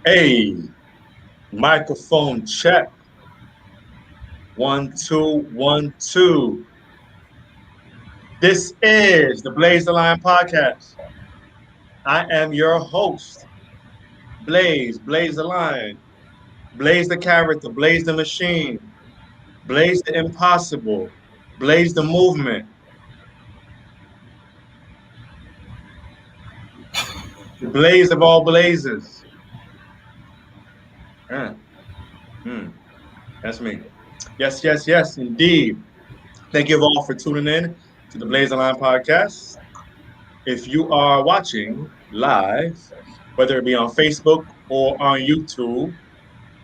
Hey, microphone check. 1 2 1 2. This is the BLAZETHELION podcast. I am your host, Blaze the Lion, Blaze the character, Blaze the machine, Blaze the impossible, Blaze the movement, the blaze of all blazes. Yeah. That's me. Yes, indeed. Thank you all for tuning in to the BLAZETHELION podcast. If you are watching live, whether it be on Facebook or on YouTube,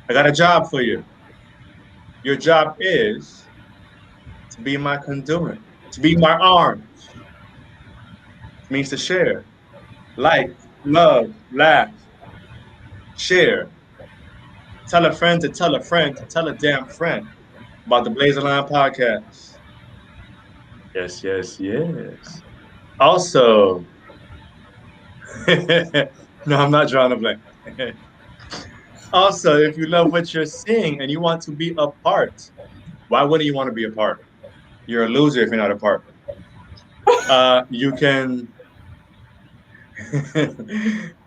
I got a job for you. Your job is to be my conduit, to be my arms. It means to share, like, love, laugh, share. Tell a friend to tell a friend to tell a damn friend about the BLAZETHELION podcast. Yes. Also, no, I'm not drawing a blank. Also, if you love what you're seeing and you want to be a part, why wouldn't you want to be a part? You're a loser if you're not a part. You can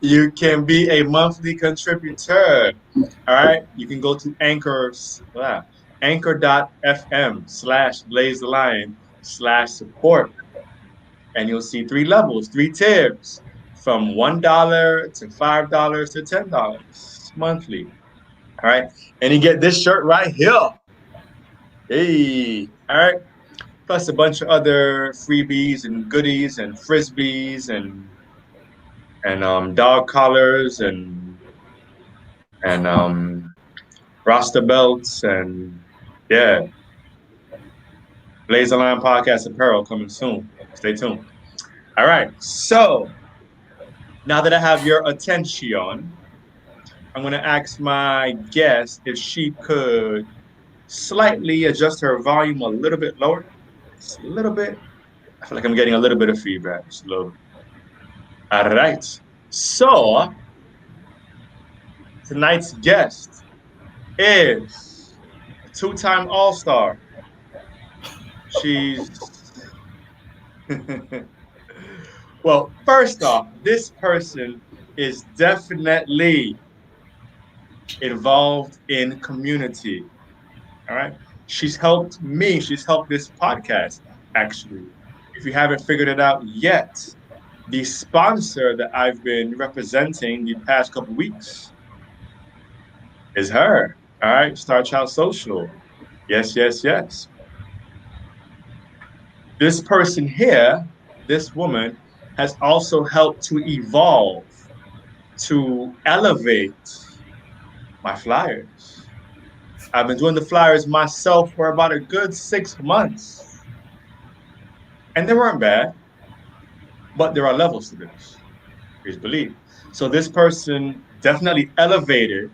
you can be a monthly contributor. All right. You can go to anchor.fm/BlazeTheLion/support. And you'll see 3 levels, 3 tiers from $1 to $5 to $10 monthly. All right. And you get this shirt right here. Hey. All right. Plus a bunch of other freebies and goodies and frisbees and dog collars and Rasta belts and yeah, BLAZETHELION podcast apparel coming soon. Stay tuned. All right, so now that I have your attention, I'm going to ask my guest if she could slightly adjust her volume a little bit lower. Just a little bit. I feel like I'm getting a little bit of feedback. Just a little bit. All right. So tonight's guest is a 2-time All-Star. She's well, first off, this person is definitely involved in community. All right. She's helped me. She's helped this podcast, actually. If you haven't figured it out yet, the sponsor that I've been representing the past couple weeks is her. All right. Star Child Social. Yes. This person here, this woman, has also helped to evolve, to elevate my flyers. I've been doing the flyers myself for about a good 6 months. And they weren't bad, but there are levels to this. Please believe. So this person definitely elevated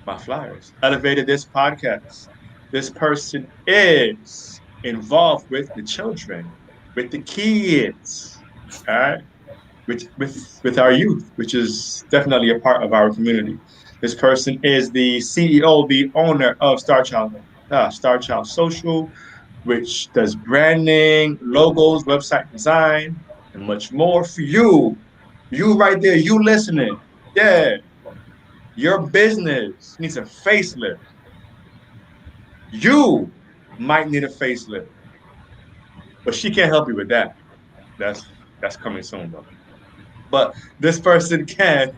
my flyers, elevated this podcast. This person is involved with the children, with the kids, all right? With our youth, which is definitely a part of our community. This person is the CEO, the owner of Star Child Social, which does branding, logos, website design, and much more for you. You right there, you listening. Yeah. Your business needs a facelift. You might need a facelift. But she can't help you with that. That's coming soon, though. But this person can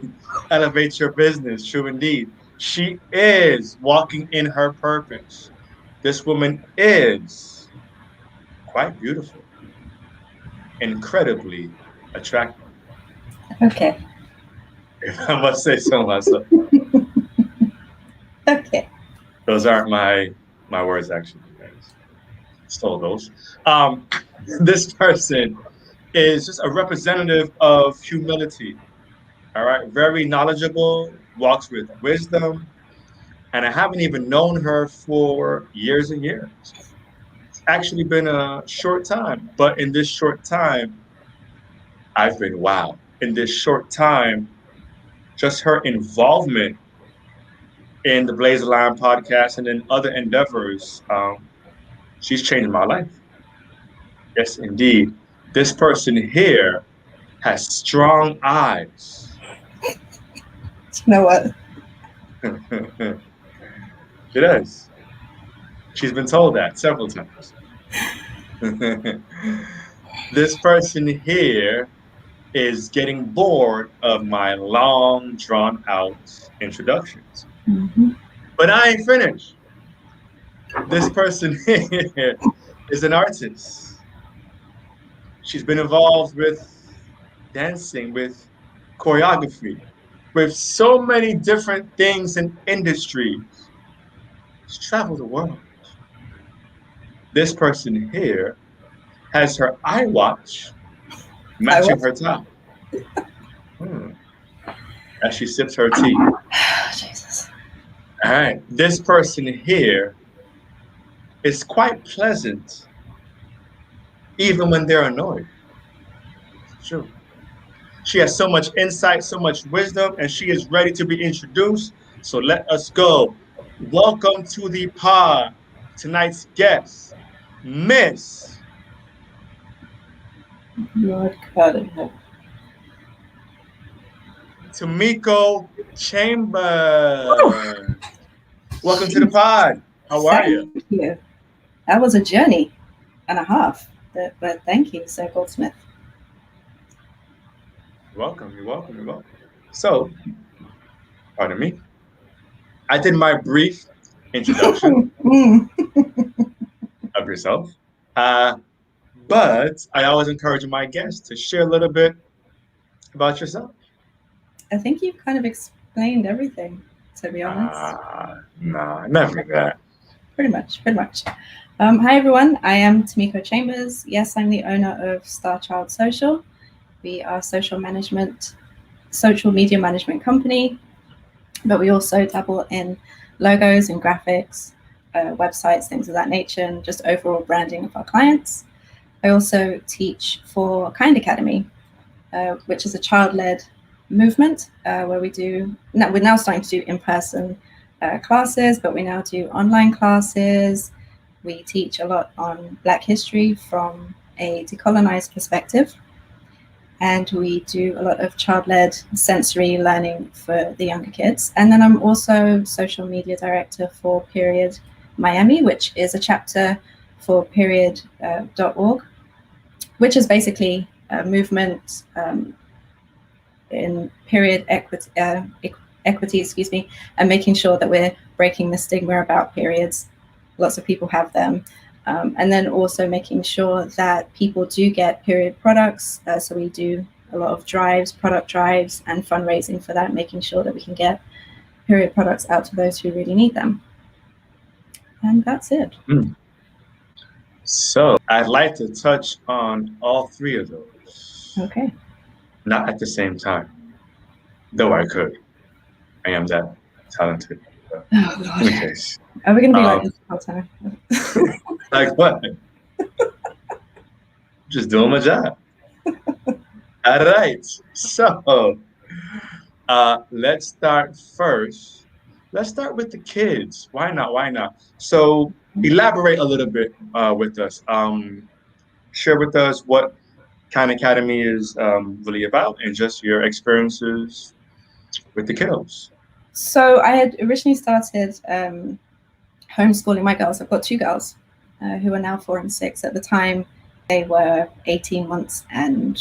elevate your business, true indeed. She is walking in her purpose. This woman is quite beautiful, incredibly attractive. Okay. If I must say so myself. Okay. Those aren't my words, actually. Stole those. This person is just a representative of humility. All right, very knowledgeable, walks with wisdom, and I haven't even known her for years and years. It's actually been a short time, but in this short time, I've been wow. In this short time, just her involvement in the BLAZETHELION podcast and in other endeavors, she's changed my life. Yes, indeed. This person here has strong eyes. You know what? She does. She's been told that several times. This person here is getting bored of my long, drawn out introductions. Mm-hmm. But I ain't finished. This person here is an artist. She's been involved with dancing, with choreography, with so many different things and industries. She's traveled the world. This person here has her iWatch matching her tie. As she sips her tea. Jesus. All right. This person here is quite pleasant, even when they're annoyed. It's true. She has so much insight, so much wisdom, and she is ready to be introduced. So let us go. Welcome to the pod. Tonight's guest, Miss Lord God in heaven. Tamiko Chambers. Welcome to the pod. How are you? Thank you. That was a journey and a half, but thank you, Sir Goldsmith. You're welcome. You're welcome. You're welcome. So, pardon me. I did my brief introduction of yourself. But I always encourage my guests to share a little bit about yourself. I think you've kind of explained everything, to be honest. Nah, never that. Pretty much. Hi, everyone. I am Tamiko Chambers. Yes, I'm the owner of Star Child Social. We are social media management company, but we also dabble in logos and graphics, websites, things of that nature, and just overall branding of our clients. I also teach for Kind Academy, which is a child-led movement where we're now starting to do in-person classes, but we now do online classes. We teach a lot on Black history from a decolonized perspective. And we do a lot of child-led sensory learning for the younger kids. And then I'm also social media director for Period Miami, which is a chapter for period.org, which is basically a movement in period equity, and making sure that we're breaking the stigma about periods. Lots of people have them. And then also making sure that people do get period products. So we do a lot of product drives, and fundraising for that, making sure that we can get period products out to those who really need them. And that's it. So I'd like to touch on all three of those. Okay. Not at the same time, though I could. I am that talented. Oh, Lord. In any case. Are we going to be like this the whole time? Like what? Just doing my job. All right. So let's start first. Let's start with the kids. Why not? So elaborate a little bit with us. Share with us what Kind Academy is really about, and just your experiences with the kiddos. So I had originally started homeschooling my girls. I've got two girls who are now 4 and 6. At the time, they were 18 months and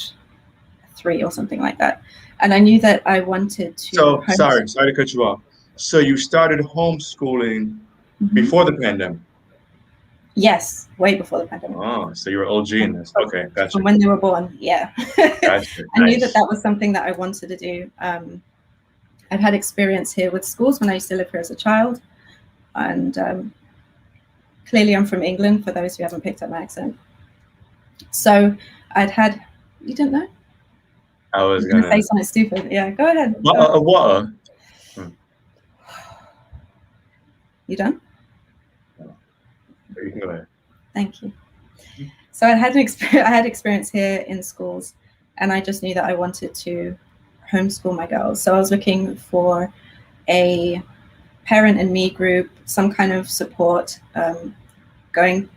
3 or something like that. And I knew that I wanted to... So, sorry to cut you off. So you started homeschooling before the pandemic? Yes, way before the pandemic. Oh, so you were OG in this. Okay, gotcha. From when they were born, yeah. Gotcha. I knew that was something that I wanted to do. I've had experience here with schools when I used to live here as a child. And clearly I'm from England, for those who haven't picked up my accent. So you didn't know? I was going to say something stupid. Yeah, go ahead. Water. You done? You can go ahead. Thank you. So I had experience here in schools, and I just knew that I wanted to homeschool my girls. So I was looking for a parent and me group, some kind of support, going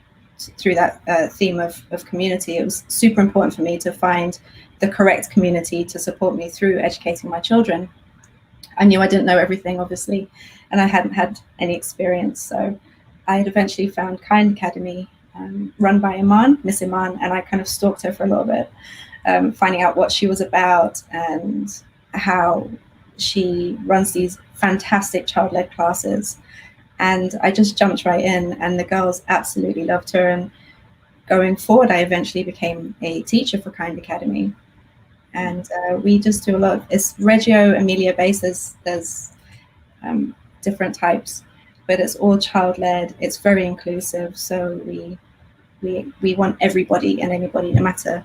through that theme of community. It was super important for me to find the correct community to support me through educating my children. I knew I didn't know everything, obviously, and I hadn't had any experience. So I had eventually found Kind Academy, run by Miss Iman, and I kind of stalked her for a little bit, finding out what she was about and how she runs these fantastic child-led classes. And I just jumped right in, and the girls absolutely loved her. And going forward, I eventually became a teacher for Kind Academy. And we just do a lot of, it's Reggio Emilia based. There's different types, but it's all child-led. It's very inclusive. So we want everybody and anybody, no matter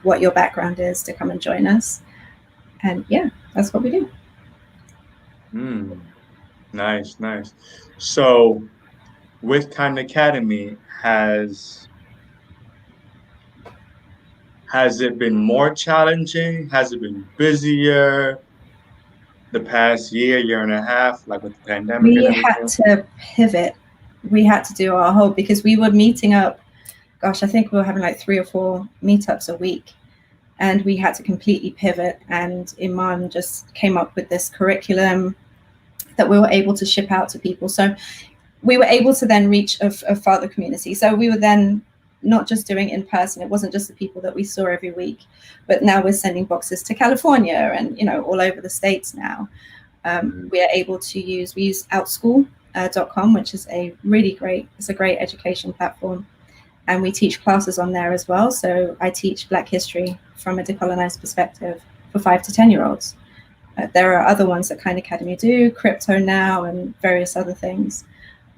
what your background is, to come and join us. And yeah, that's what we do. Nice. So with Kind Academy, has it been more challenging? Has it been busier the past year and a half, like with the pandemic We and had everything? to pivot. We had to do our whole, because we were meeting up, gosh, I think we were having like 3 or 4 meetups a week. And we had to completely pivot. And Iman just came up with this curriculum that we were able to ship out to people. So we were able to then reach a father community. So we were then not just doing in person. It wasn't just the people that we saw every week, but now we're sending boxes to California and, all over the States now. We are able to we use outschool.com, which is it's a great education platform. And we teach classes on there as well. So I teach Black history from a decolonized perspective for 5 to 10-year-olds. There are other ones that Kind Academy do, Crypto Now and various other things.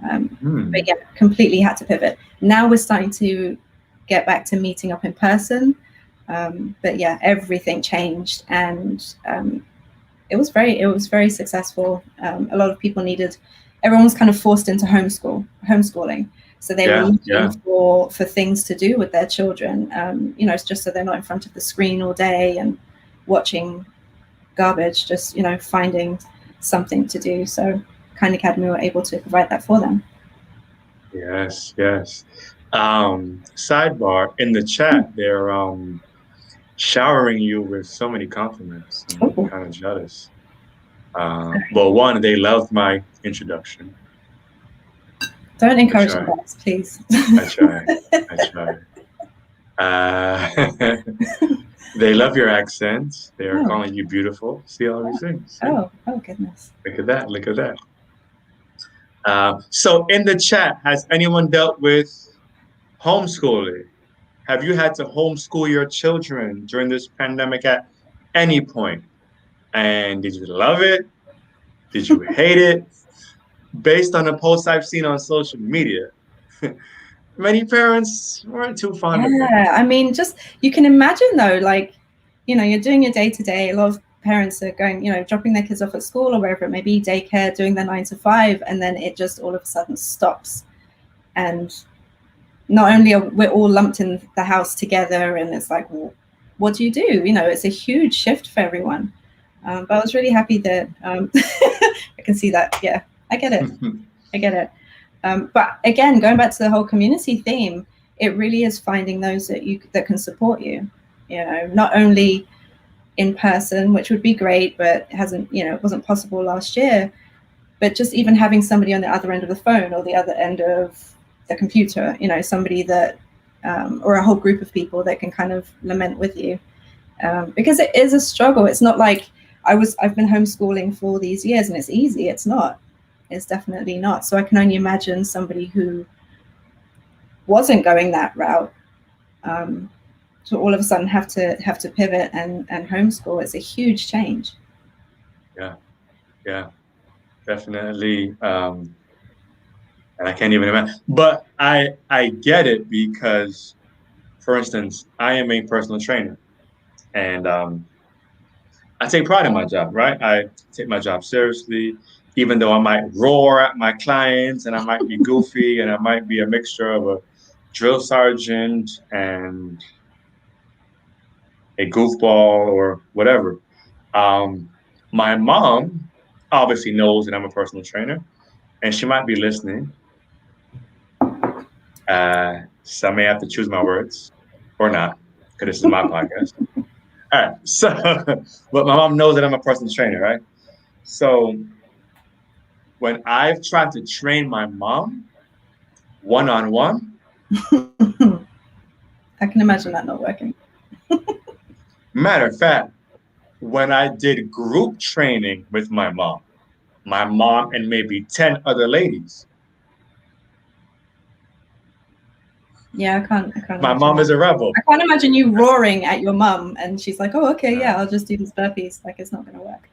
But yeah, completely had to pivot. Now we're starting to get back to meeting up in person. But yeah, everything changed, and it was very successful. A lot of people everyone was kind of forced into homeschooling. So they were looking for things to do with their children, it's just so they're not in front of the screen all day and watching garbage, just, finding something to do. So Kind Academy were able to provide that for them. Yes. Sidebar, in the chat, they're showering you with so many compliments. I'm kind of jealous. Well, one, they loved my introduction. Don't encourage them, guys, please. I try. They love your accent. They are calling you beautiful. See all these things. Oh goodness. Look at that. So in the chat, has anyone dealt with homeschooling? Have you had to homeschool your children during this pandemic at any point? And did you love it? Did you hate it? Based on the posts I've seen on social media, many parents weren't too fond of it. Yeah, I mean, just, you can imagine though, like, you're doing your day-to-day. A lot of parents are going, dropping their kids off at school or wherever it may be, daycare, doing their 9 to 5, and then it just all of a sudden stops. And not only are we all lumped in the house together, and it's like, well, what do? It's a huge shift for everyone. But I was really happy that I can see that. Yeah, I get it. But again, going back to the whole community theme, it really is finding those that can support you. Not only in person, which would be great, but it wasn't possible last year. But just even having somebody on the other end of the phone or the other end of the computer, somebody that, or a whole group of people that can kind of lament with you, because it is a struggle. It's not like I've been homeschooling for all these years and it's easy. It's not. It's definitely not. So I can only imagine somebody who wasn't going that route, to all of a sudden have to pivot and homeschool. It's a huge change. Yeah, definitely. And I can't even imagine. But I get it because, for instance, I am a personal trainer, and I take pride in my job, right? I take my job seriously, even though I might roar at my clients and I might be goofy and I might be a mixture of a drill sergeant and a goofball or whatever. My mom obviously knows that I'm a personal trainer, and she might be listening. So I may have to choose my words or not, because this is my podcast. All right. So, but my mom knows that I'm a personal trainer, right? So when I've tried to train my mom one on one, I can imagine that not working. matter of fact, when I did group training with my mom and maybe 10 other ladies, Yeah, I can't my imagine mom that. is a rebel. I can't imagine you roaring at your mum and she's like, oh, okay, yeah, I'll just do these burpees. Like, it's not going to work.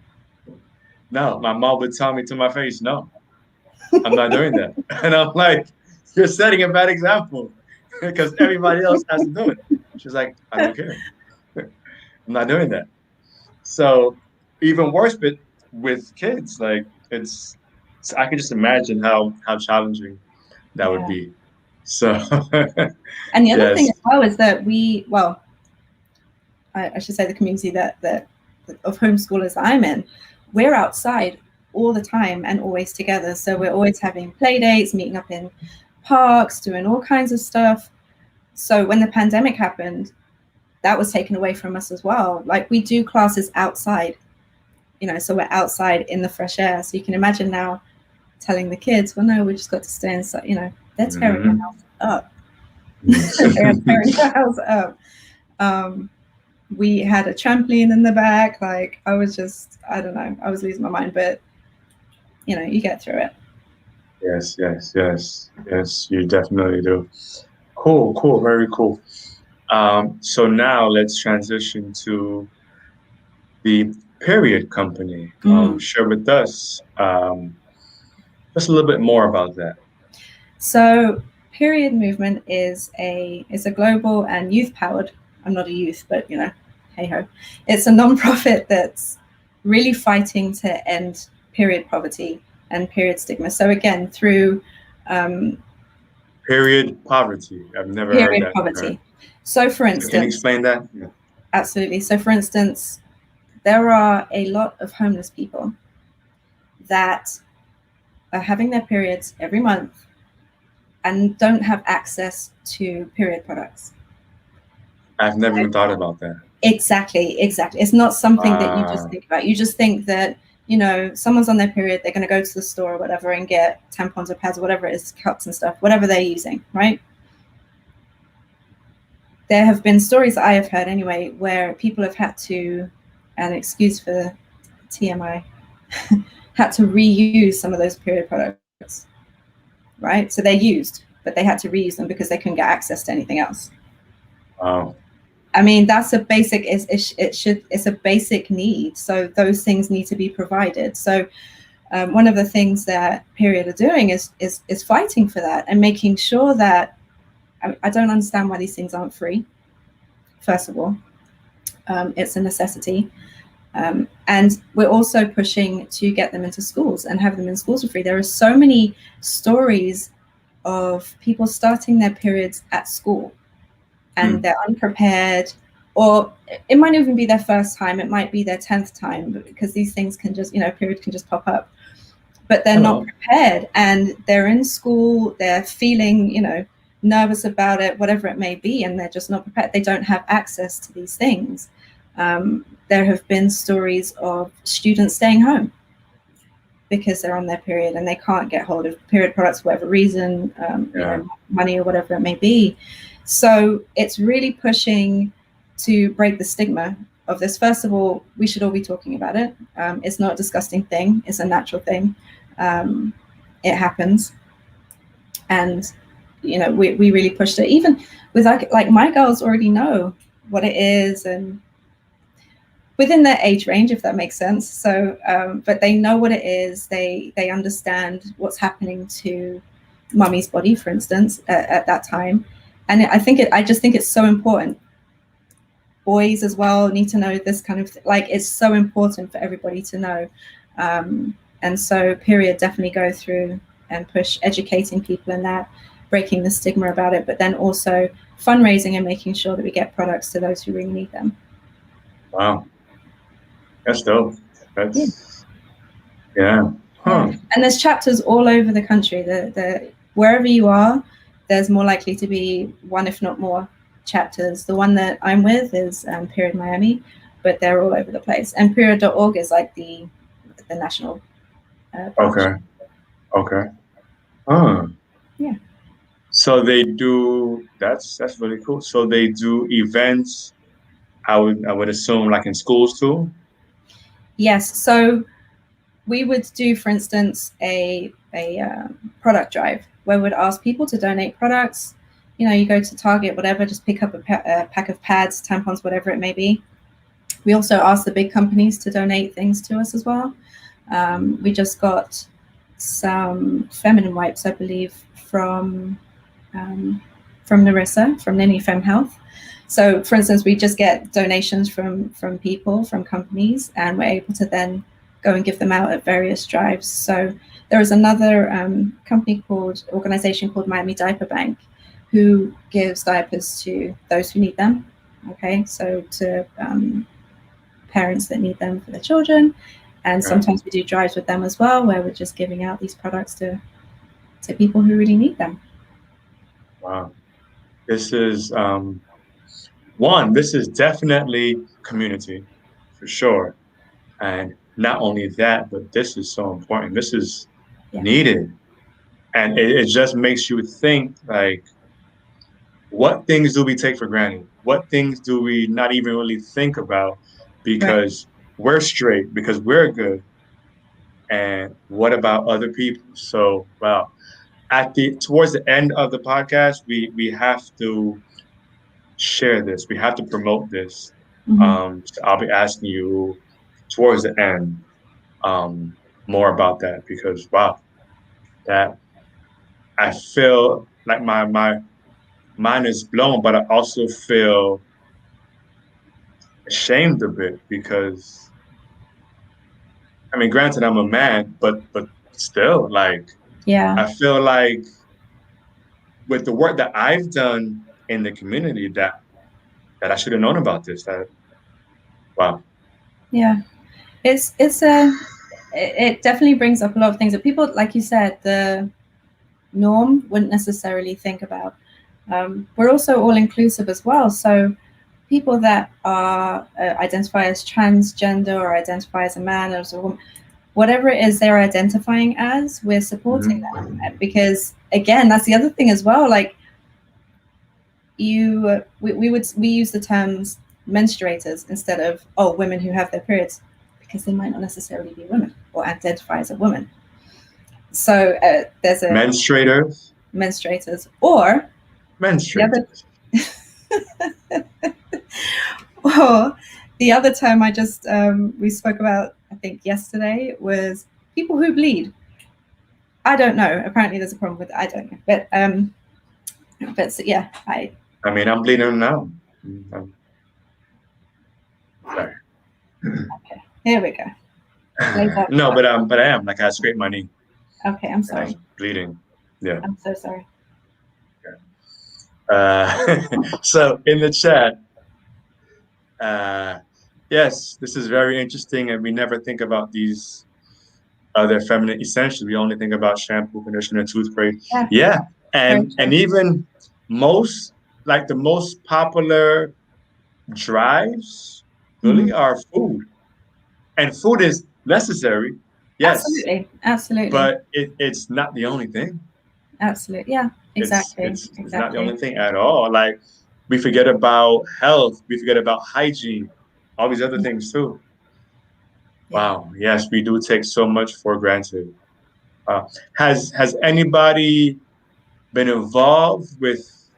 No, my mom would tell me to my face, no, I'm not doing that. And I'm like, you're setting a bad example because everybody else has to do it. She's like, I don't care. I'm not doing that. So even worse, but with kids, like I can just imagine how challenging that would Yeah. be. So And the other thing yes, as well is that I should say the community that of homeschoolers I'm in, we're outside all the time and always together. So we're always having play dates, meeting up in parks, doing all kinds of stuff. So when the pandemic happened, that was taken away from us as well. Like, we do classes outside, so we're outside in the fresh air. So you can imagine now telling the kids, well, no, we just got to stay inside. They're tearing the house up. They're tearing the house up. We had a trampoline in the back. Like, I was losing my mind, but you get through it. Yes, you definitely do. Cool, very cool. So now let's transition to the period company. Share with us just a little bit more about that. So Period Movement is a global and youth powered. I'm not a youth, but hey ho. It's a nonprofit that's really fighting to end period poverty and period stigma. So again, through period poverty. I've never heard that. Poverty. So for instance, can you explain that? Yeah. Absolutely. So for instance, there are a lot of homeless people that are having their periods every month and don't have access to period products. I've never even thought about that. Exactly. It's not something that you just think about. You just think that, someone's on their period, they're going to go to the store or whatever and get tampons or pads or whatever it is, cups and stuff, whatever they're using, right? There have been stories I have heard anyway, where people have had to, and excuse for the TMI, had to reuse some of those period products, right? So they're used, but they had to reuse them because they couldn't get access to anything else. Wow. I mean, that's a basic. It's a basic need. So those things need to be provided. So one of the things that Period are doing is fighting for that and making sure that. I don't understand why these things aren't free. First of all, it's a necessity. And we're also pushing to get them into schools and have them in schools for free. There are so many stories of people starting their periods at school and they're unprepared, or it might even be their first time. It might be their 10th time, because these things can just, period can just pop up, but they're not prepared, and they're in school, they're feeling, nervous about it, whatever it may be, and they're just not prepared. They don't have access to these things. There have been stories of students staying home because they're on their period and they can't get hold of period products for whatever reason, money or whatever it may be. So it's really pushing to break the stigma of this. First of all, we should all be talking about it. It's not a disgusting thing. It's a natural thing. It happens. And, we really pushed it. Even with like my girls already know what it is, and within their age range, if that makes sense. So, but they know what it is. They understand what's happening to mummy's body, for instance, at that time. And I just think it's so important. Boys as well need to know this kind of it's so important for everybody to know. And so Period definitely go through and push educating people in that, breaking the stigma about it, but then also fundraising and making sure that we get products to those who really need them. Wow. That's dope. Yeah. That's yeah. Yeah. Huh. And there's chapters all over the country. The wherever you are, there's more likely to be one, if not more, chapters. The one that I'm with is Period Miami, but they're all over the place. And period.org is like the national branch. Okay. Okay. Huh. Yeah. So they do. That's really cool. So they do events. I would assume like in schools too. Yes. So we would do, for instance, a product drive where we'd ask people to donate products. You know, you go to Target, whatever, just pick up a pack of pads, tampons, whatever it may be. We also ask the big companies to donate things to us as well. We just got some feminine wipes, I believe, from Narissa, from Nini Fem Health. So, for instance, we just get donations from people, from companies, and we're able to then go and give them out at various drives. So there is another organization called Miami Diaper Bank, who gives diapers to those who need them. Okay, so to parents that need them for their children, and sometimes we do drives with them as well, where we're just giving out these products to people who really need them. Wow. This is one. This is definitely community, for sure. And not only that, but this is so important. This is needed. And it just makes you think like, what things do we take for granted? What things do we not even really think about because we're straight, because we're good? And what about other people? So, well, towards the end of the podcast, we have to share this. We have to promote this. So I'll be asking you towards the end more about that because wow, that I feel like my mind is blown, but I also feel ashamed a bit because I mean, granted, I'm a man, but still, like I feel like with the work that I've done in the community, that I should have known about this. That wow. Yeah, it definitely brings up a lot of things that people, like you said, the norm wouldn't necessarily think about. We're also all inclusive as well, so people that are identify as transgender or identify as a man or as a woman, whatever it is they're identifying as, we're supporting them, because again, that's the other thing as well. Like we use the terms menstruators instead of women who have their periods, because they might not necessarily be women or identify as a woman. So there's a menstruators or menstruators. Or the other term I just we spoke about, I think yesterday, was people who bleed. I don't know. Apparently, there's a problem with it. I don't know, but so, yeah, I mean, I'm bleeding now. Sorry. Okay, here we go. No, but I am like I scraped my knee. Okay, I'm sorry. Bleeding. Yeah. I'm so sorry. So in the chat, yes, this is very interesting, and we never think about these other feminine essentials. We only think about shampoo, conditioner, toothpaste. Yeah, and even most the most popular drives really are food, and food is necessary. Yes, absolutely. But it's not the only thing. Absolutely, yeah, exactly. It's not the only thing at all. Like we forget about health, we forget about hygiene, all these other things too. Wow. Yes, we do take so much for granted. Has anybody been involved with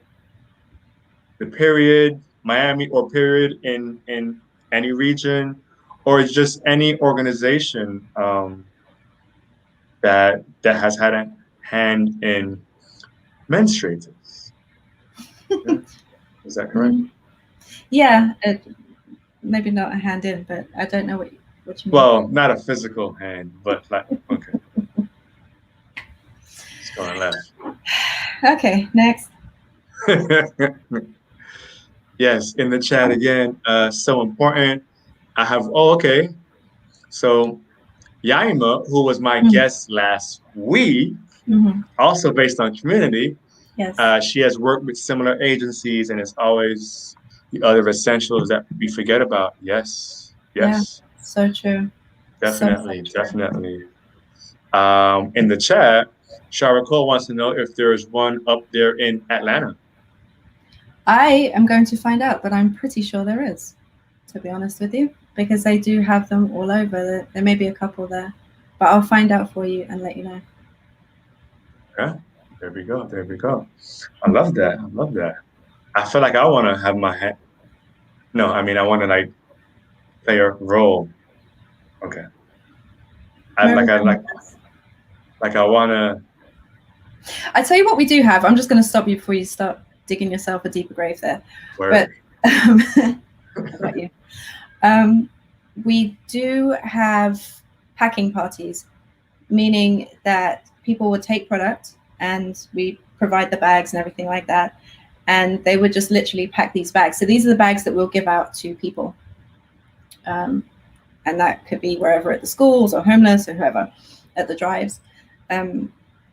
the period Miami or period in any region, or just any organization that has had a hand in menstruators? Yeah. Is that correct? Yeah, maybe not a hand in, but I don't know what you mean. Well, not a physical hand, but like okay. It's going left. Okay, next. Yes, in the chat again. So important. I have. Oh, okay. So Yaima, who was my Mm. guest last week, Mm-hmm. also based on community, Yes. she has worked with similar agencies, and it's always the other essentials that we forget about. Yes, Yeah. yes, So true. So definitely, true. definitely. In the chat, Shara Cole wants to know if there is one up there in Atlanta. I am going to find out, but I'm pretty sure there is, to be honest with you, because they do have them all over. There may be a couple there, but I'll find out for you and let you know. Yeah, there we go. There we go. I love that. I love that. I feel like I want to have my hand. No, I mean I want to like play a role. Okay. I like I like like I want to. I tell you what, we do have. I'm just going to stop you before you start digging yourself a deeper grave there. But how about you? We do have packing parties, meaning that people would take product and we provide the bags and everything like that. And they would just literally pack these bags. So these are the bags that we'll give out to people. And that could be wherever at the schools or homeless or whoever at the drives.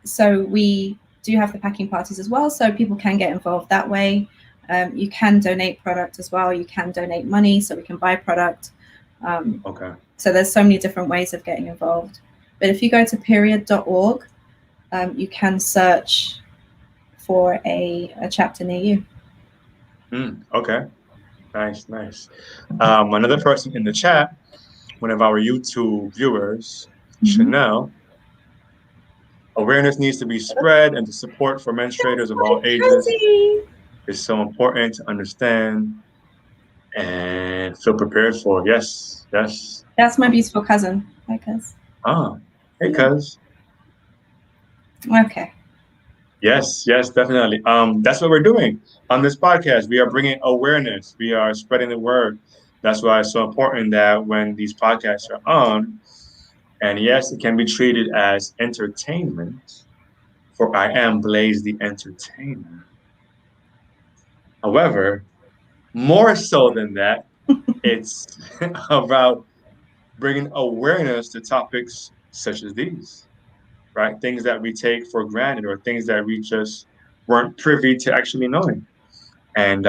So we do have the packing parties as well. So people can get involved that way. You can donate product as well. You can donate money so we can buy product. Okay. So there's so many different ways of getting involved. But if you go to period.org, you can search for a chapter near you. Okay. Nice, nice. Another person in the chat, one of our YouTube viewers, Chanel, awareness needs to be spread and the support for menstruators of all ages is so important to understand and feel prepared for. Yes, yes. That's my beautiful cousin. Hi, cuz. Ah, hey, cuz. Okay. Yes, yes, definitely. That's what we're doing on this podcast. We are bringing awareness. We are spreading the word. That's why it's so important that when these podcasts are on, and yes, it can be treated as entertainment, for I am Blaze the entertainer. However, more so than that, it's about bringing awareness to topics such as these, right? Things that we take for granted or things that we just weren't privy to actually knowing. And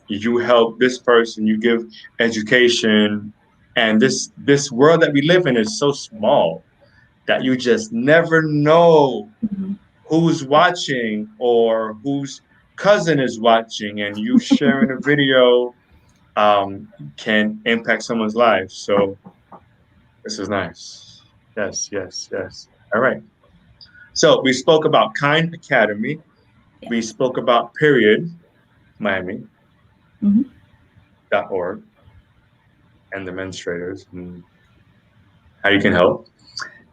you help this person, you give education, and this world that we live in is so small that you just never know who's watching or whose cousin is watching, and you sharing a video can impact someone's life. So this is nice. Yes, yes, yes. All right. So we spoke about Kind Academy. Yes. We spoke about Period Miami. .org and the menstruators and how you can help.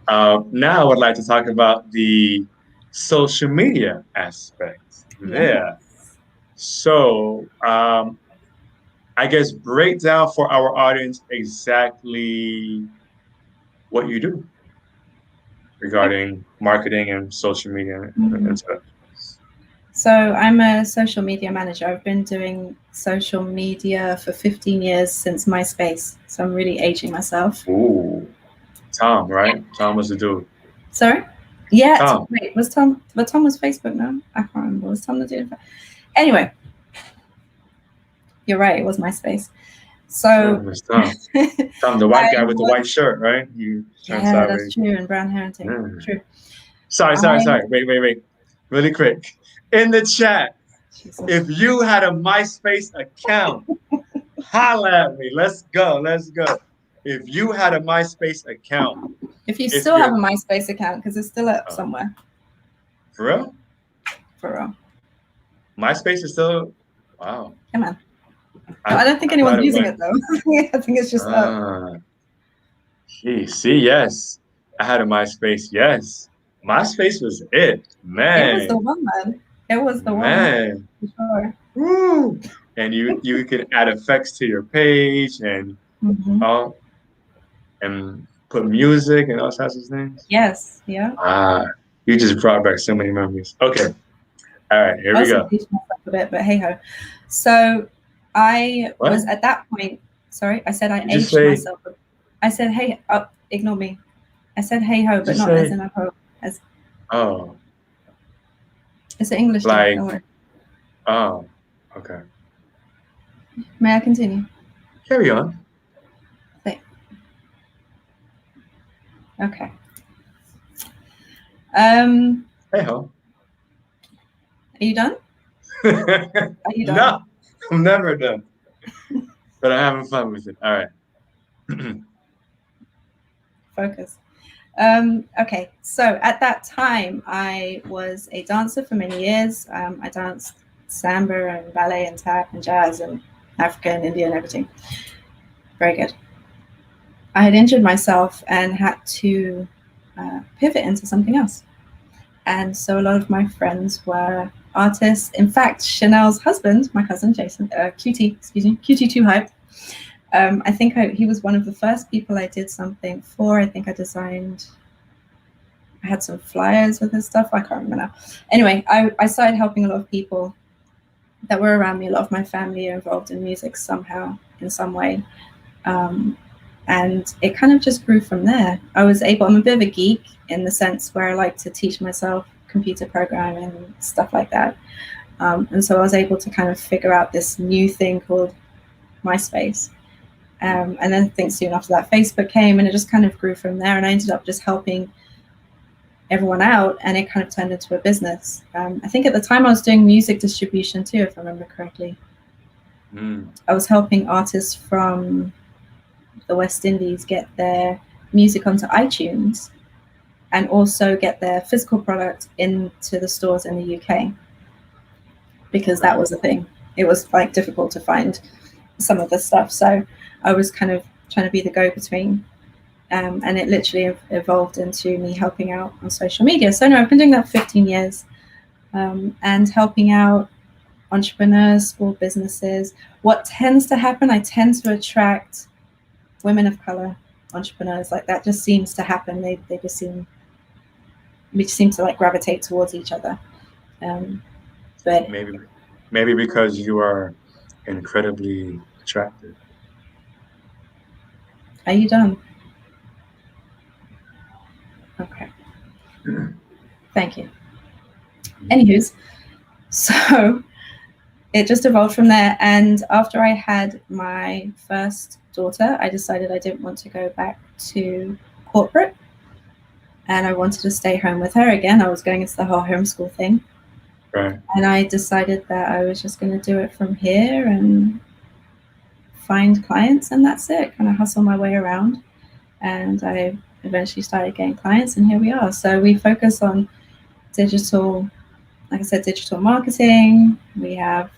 Now I would like to talk about the social media aspect there. So I guess break down for our audience exactly what you do regarding marketing and social media and stuff. So I'm a social media manager. I've been doing social media for 15 years since MySpace. So I'm really aging myself. Ooh, Tom, right? Tom was the dude. Sorry? Yeah. Tom. Wait, was Tom? But Tom was Facebook, no? I can't remember. Was Tom the dude? Anyway, you're right. It was MySpace. So Tom, the white guy with the white shirt, right? You yeah, that's true. And brown hair and thing. True. Sorry. Wait. Really quick. In the chat, Jesus. If you had a MySpace account, holla at me. Let's go. If you had a MySpace account. If you still have a MySpace account, because it's still up somewhere. For real? For real. MySpace is still, wow. Come on. I don't think anyone's using it though. I think it's just up. See, yes. I had a MySpace, yes. MySpace was it, man. It was the one, man. It was the one. For sure. Woo! And you could add effects to your page and and put music and all sorts of things. Yes, yeah. You just brought back so many memories. Okay. All right, here we go. A bit, but hey ho. So I was at that point. Sorry, I said I aged myself. I said, hey, oh, ignore me. I said, hey ho, but Just not as say, in a ho. As oh, it's an English thing. like, Don't worry. oh, okay. May I continue? Carry on. Okay. Hey ho. Are you done? Are you done? No, I'm never done. But I'm having fun with it. All right. Focus. Okay, so at that time, I was a dancer for many years. I danced samba and ballet and tap and jazz and African and Indian and everything. Very good. I had injured myself and had to pivot into something else. And so a lot of my friends were artists. In fact, Chanel's husband, my cousin Jason, QT2 Hype, I think he was one of the first people I did something for. I think I had some flyers with his stuff. I can't remember now. Anyway, I started helping a lot of people that were around me. A lot of my family are involved in music somehow, in some way. And it kind of just grew from there. I'm a bit of a geek in the sense where I like to teach myself computer programming and stuff like that. And so I was able to kind of figure out this new thing called MySpace. And then I think soon after that, Facebook came, and it just kind of grew from there. And I ended up just helping everyone out, and it kind of turned into a business. I think at the time I was doing music distribution too, if I remember correctly. I was helping artists from the West Indies get their music onto iTunes and also get their physical product into the stores in the UK, because that was a thing. It was like difficult to find some of the stuff. So I was kind of trying to be the go-between. And it literally evolved into me helping out on social media. So no, I've been doing that for 15 years, and helping out entrepreneurs, small businesses. What tends to happen, I tend to attract women of color entrepreneurs. Like that just seems to happen. We just seem to like gravitate towards each other. But maybe because you are incredibly attractive. Are you done? Okay. Thank you. Anywho's, so it just evolved from there. And after I had my first daughter, I decided I didn't want to go back to corporate, and I wanted to stay home with her again. I was going into the whole homeschool thing. Right. And I decided that I was just going to do it from here and find clients, and that's it. Kind of hustle my way around. And I eventually started getting clients, and here we are. So we focus on digital, like I said, digital marketing. We have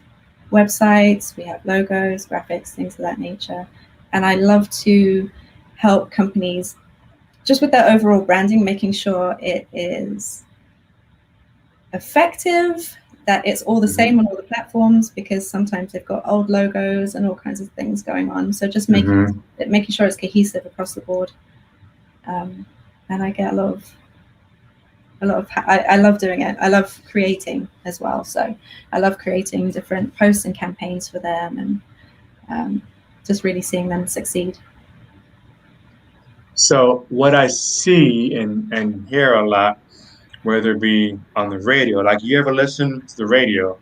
websites, we have logos, graphics, things of that nature. And I love to help companies just with their overall branding, making sure it is effective, that it's all the same on all the platforms, because sometimes they've got old logos and all kinds of things going on. So just making sure it's cohesive across the board. And I get I love doing it. I love creating as well. So I love creating different posts and campaigns for them, and just really seeing them succeed. So what I see and hear a lot, whether it be on the radio, like you ever listen to the radio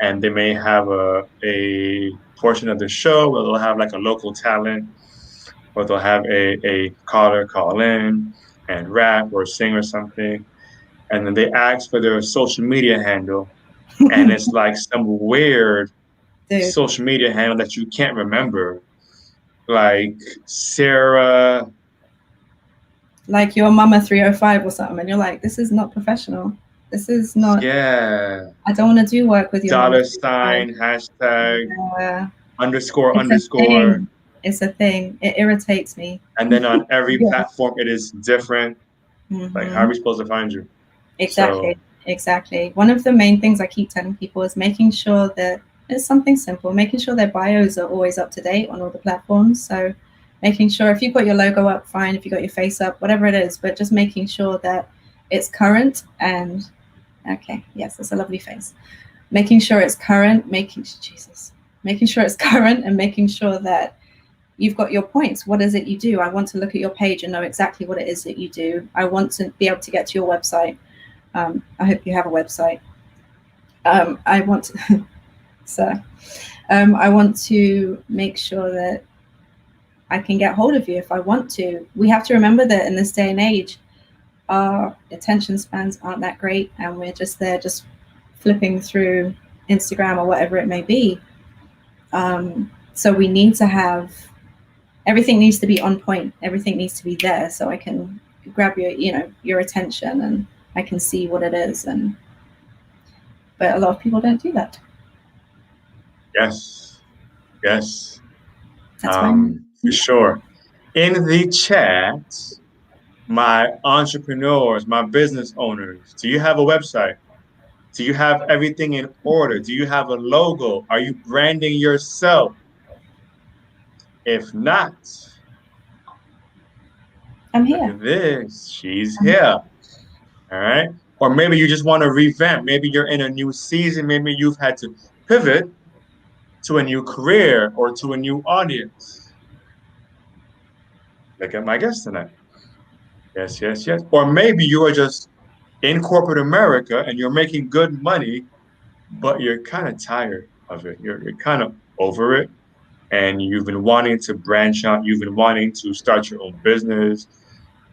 and they may have a portion of the show where they'll have like a local talent, or they'll have a caller call in and rap or sing or something. And then they ask for their social media handle, and it's like some weird social media handle that you can't remember, like Sarah, like your mama 305 or something, and you're like, this is not professional. This is not. Yeah. I don't want to do work with your $ sign, hashtag, underscore. It's a thing. It irritates me. And then on every platform, it is different. Like, how are we supposed to find you? Exactly. One of the main things I keep telling people is making sure that it's something simple, making sure their bios are always up to date on all the platforms. So making sure if you've got your logo up, fine. If you've got your face up, whatever it is, but just making sure that it's current and, okay, yes, that's a lovely face. Making sure it's current, making sure it's current, and making sure that you've got your points. What is it you do? I want to look at your page and know exactly what it is that you do. I want to be able to get to your website. I hope you have a website. I want to, so I want to make sure that I can get hold of you if I want to. We have to remember that in this day and age, our attention spans aren't that great, and we're just there just flipping through Instagram or whatever it may be. So we need to have, everything needs to be on point. Everything needs to be there so I can grab your attention and I can see what it is. But a lot of people don't do that. Yes. Yes. That's fine. For sure. In the chat, my entrepreneurs, my business owners, do you have a website? Do you have everything in order? Do you have a logo? Are you branding yourself? If not, I'm look here. at this. She's here. All right. Or maybe you just want to revamp. Maybe you're in a new season. Maybe you've had to pivot to a new career or to a new audience. Look at my guest tonight. Yes, yes, yes. Or maybe you are just in corporate America and you're making good money, but you're kind of tired of it. You're kind of over it. And you've been wanting to branch out. You've been wanting to start your own business.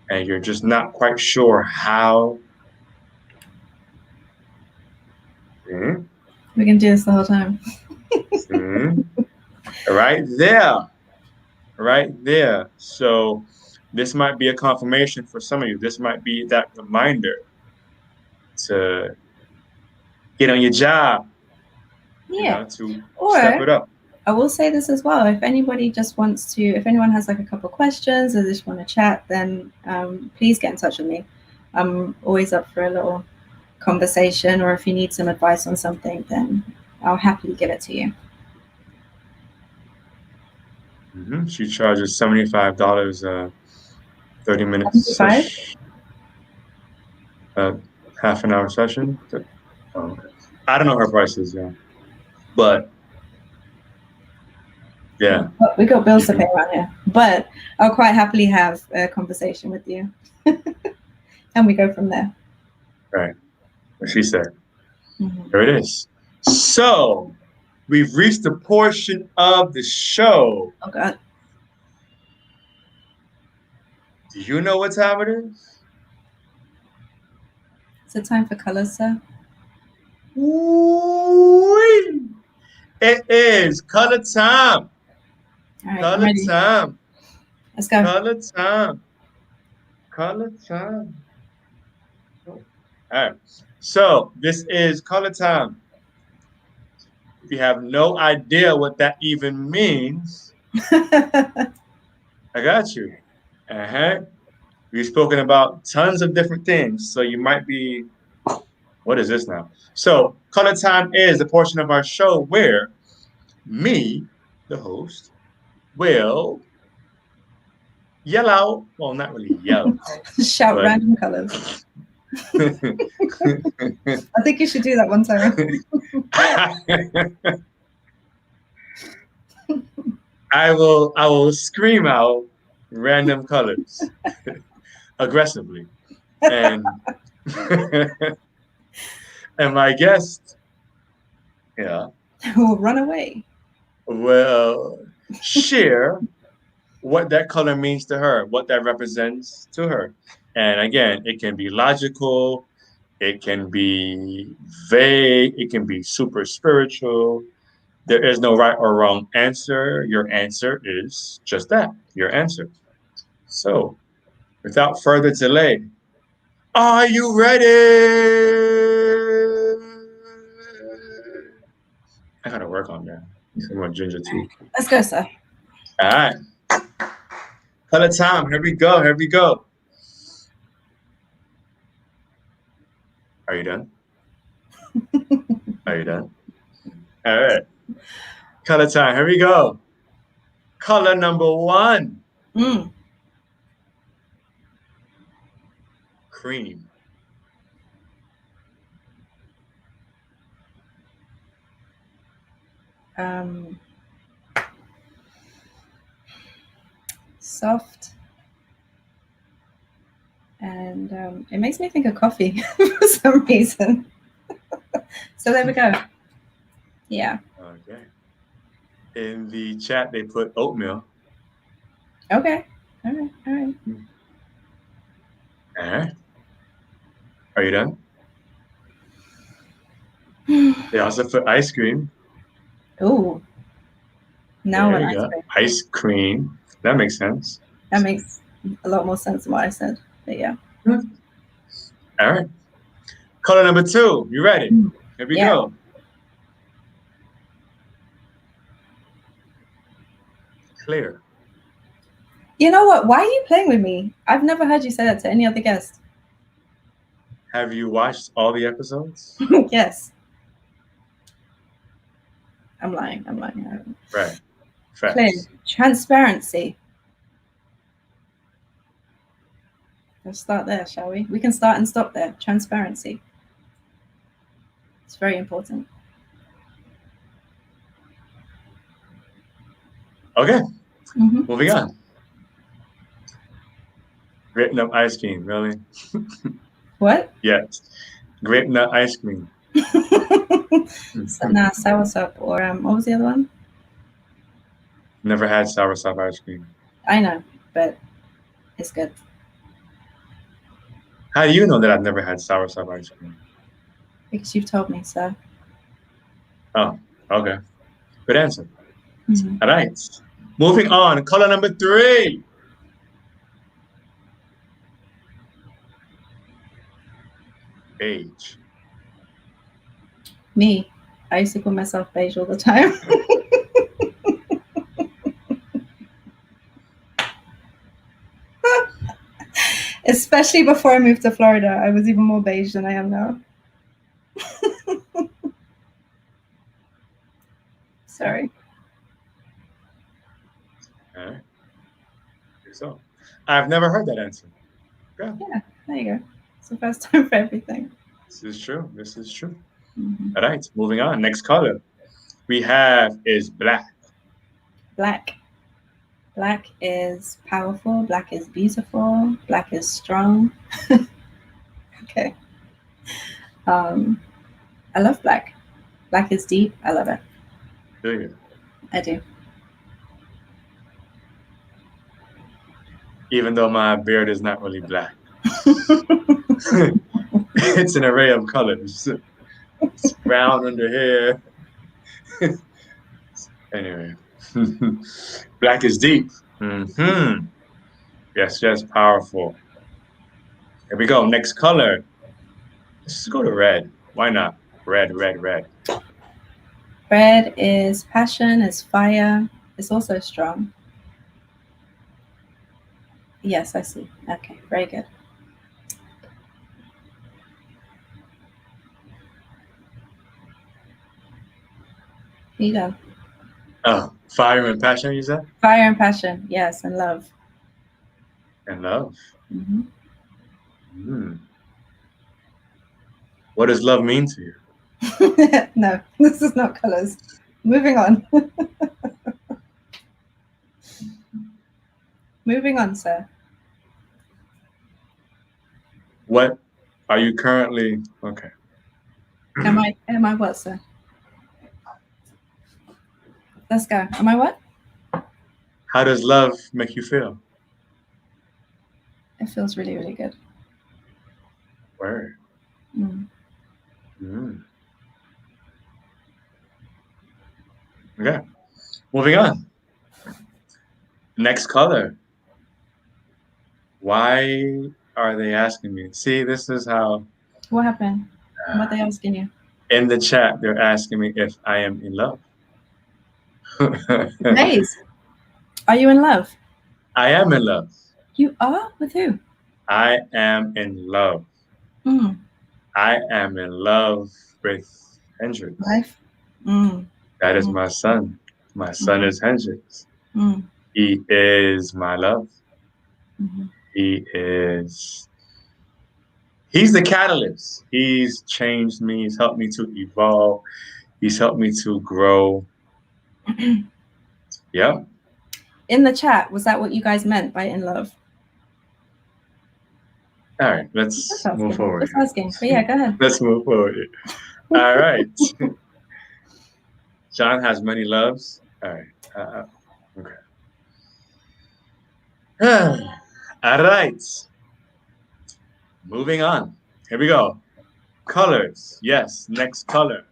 And you're just not quite sure how. Mm-hmm. We can do this the whole time. Mm-hmm. Right there. Right there. So this might be a confirmation for some of you. This might be that reminder to get on your job, Yeah. to step Or it up. I will say this as well. If anybody just wants to, if anyone has like a couple of questions or just want to chat, then please get in touch with me. I'm always up for a little conversation, or if you need some advice on something, then I'll happily give it to you. Mm-hmm. She charges $75 30 minutes 75? half an hour session. Oh, okay. I don't know her prices, but yeah. We got bills to can, pay around here, but I'll quite happily have a conversation with you. And we go from there. right. What she said. Mm-hmm. There it is. So we've reached the portion of the show. Oh God. Do you know what time it is? Is it time for colors, sir? Ooh-wee. It is color time. All right, I'm Color ready. time. Let's go. Color time. Color time. All right. So this is color time. If you have no idea what that even means, I got you. Uh-huh. We've spoken about tons of different things. So you might be, what is this now? So color time is a portion of our show where me, the host, will yell out, well, not really yell out, Shout but random colors. I think you should do that one time. I will scream out random colors aggressively. And and my guest, Will run away. will share what that color means to her, what that represents to her. And again, it can be logical, it can be vague, it can be super spiritual. There is no right or wrong answer. Your answer is just that, your answer. So, without further delay, are you ready? I gotta work on that. Some more ginger tea. Let's go, sir. All right. Color time. Here we go. Here we go. Are you done? Are you done? All right. Color time. Here we go. Color number 1. Cream. Um, soft. And it makes me think of coffee for some reason. So there we go. Yeah. Okay. In the chat, they put oatmeal. Okay. All right. All right. All right. Are you done? They also put ice cream. Ooh. Now There an you ice go. cream. Ice cream. That makes sense. That makes a lot more sense than what I said. But yeah. All right. Color number 2. You ready? Here we Yeah. go. Clear. You know what? Why are you playing with me? I've never heard you say that to any other guest. Have you watched all the episodes? Yes. I'm lying. I'm lying. Right. Clear. Facts. Transparency. Let's start there, shall we? We can start and stop there. Transparency. It's very important. Okay. Mm-hmm. Moving on. Grape nut ice cream. Really? What? Yes. Grape nut ice cream. So, nah, soursop or what was the other one? Never had soursop ice cream. I know, but it's good. How do you know that I've never had soursop ice cream? Because you've told me so. Oh, okay. Good answer. Mm-hmm. All right. Moving on. Color number 3. Beige. Me. I used to call myself beige all the time. Especially before I moved to Florida. I was even more beige than I am now. Sorry. All right. So, I've never heard that answer. Yeah, there you go. It's the first time for everything. This is true. This is true. Mm-hmm. All right. Moving on. Next color we have is black. Black. Black is powerful. Black is beautiful. Black is strong. Okay. I love black. Black is deep. I love it. Do you? I do. Even though my beard is not really black. It's an array of colors. It's brown under here. Anyway. Black is deep. Mm-hmm. Yes, yes, powerful. Here we go. Next color. Let's go to red. Why not? Red, red, red. Red is passion, is fire. It's also strong. Yes, I see. Okay, very good. Here you go. Oh, fire and passion, you said? Fire and passion, yes, and love. And love. Mm-hmm. Mm. What does love mean to you? No, this is not colors. Moving on. Moving on, sir. What are you currently? Okay. Am I what, sir? Let's go. Am I what? How does love make you feel? It feels really, really good. Word. Mm. Mm. Okay. Moving on. Next color. Why are they asking me? See, this is how. What happened? What they asking you? In the chat, they're asking me if I am in love. Maze, are you in love? I am in love. You are? With who? I am in love. Mm. I am in love with Hendrix. Life? Mm. That is my son. My son is Hendrix. Mm. He is my love. Mm-hmm. He's the catalyst. He's changed me. He's helped me to evolve. He's helped me to grow. Yep. in the chat, was that what you guys meant by in love? All right, let's move forward. Just asking. But yeah, go ahead. Let's move forward. All right. John has many loves. All right. Okay. All right. Moving on. Here we go. Colors. Yes. Next color.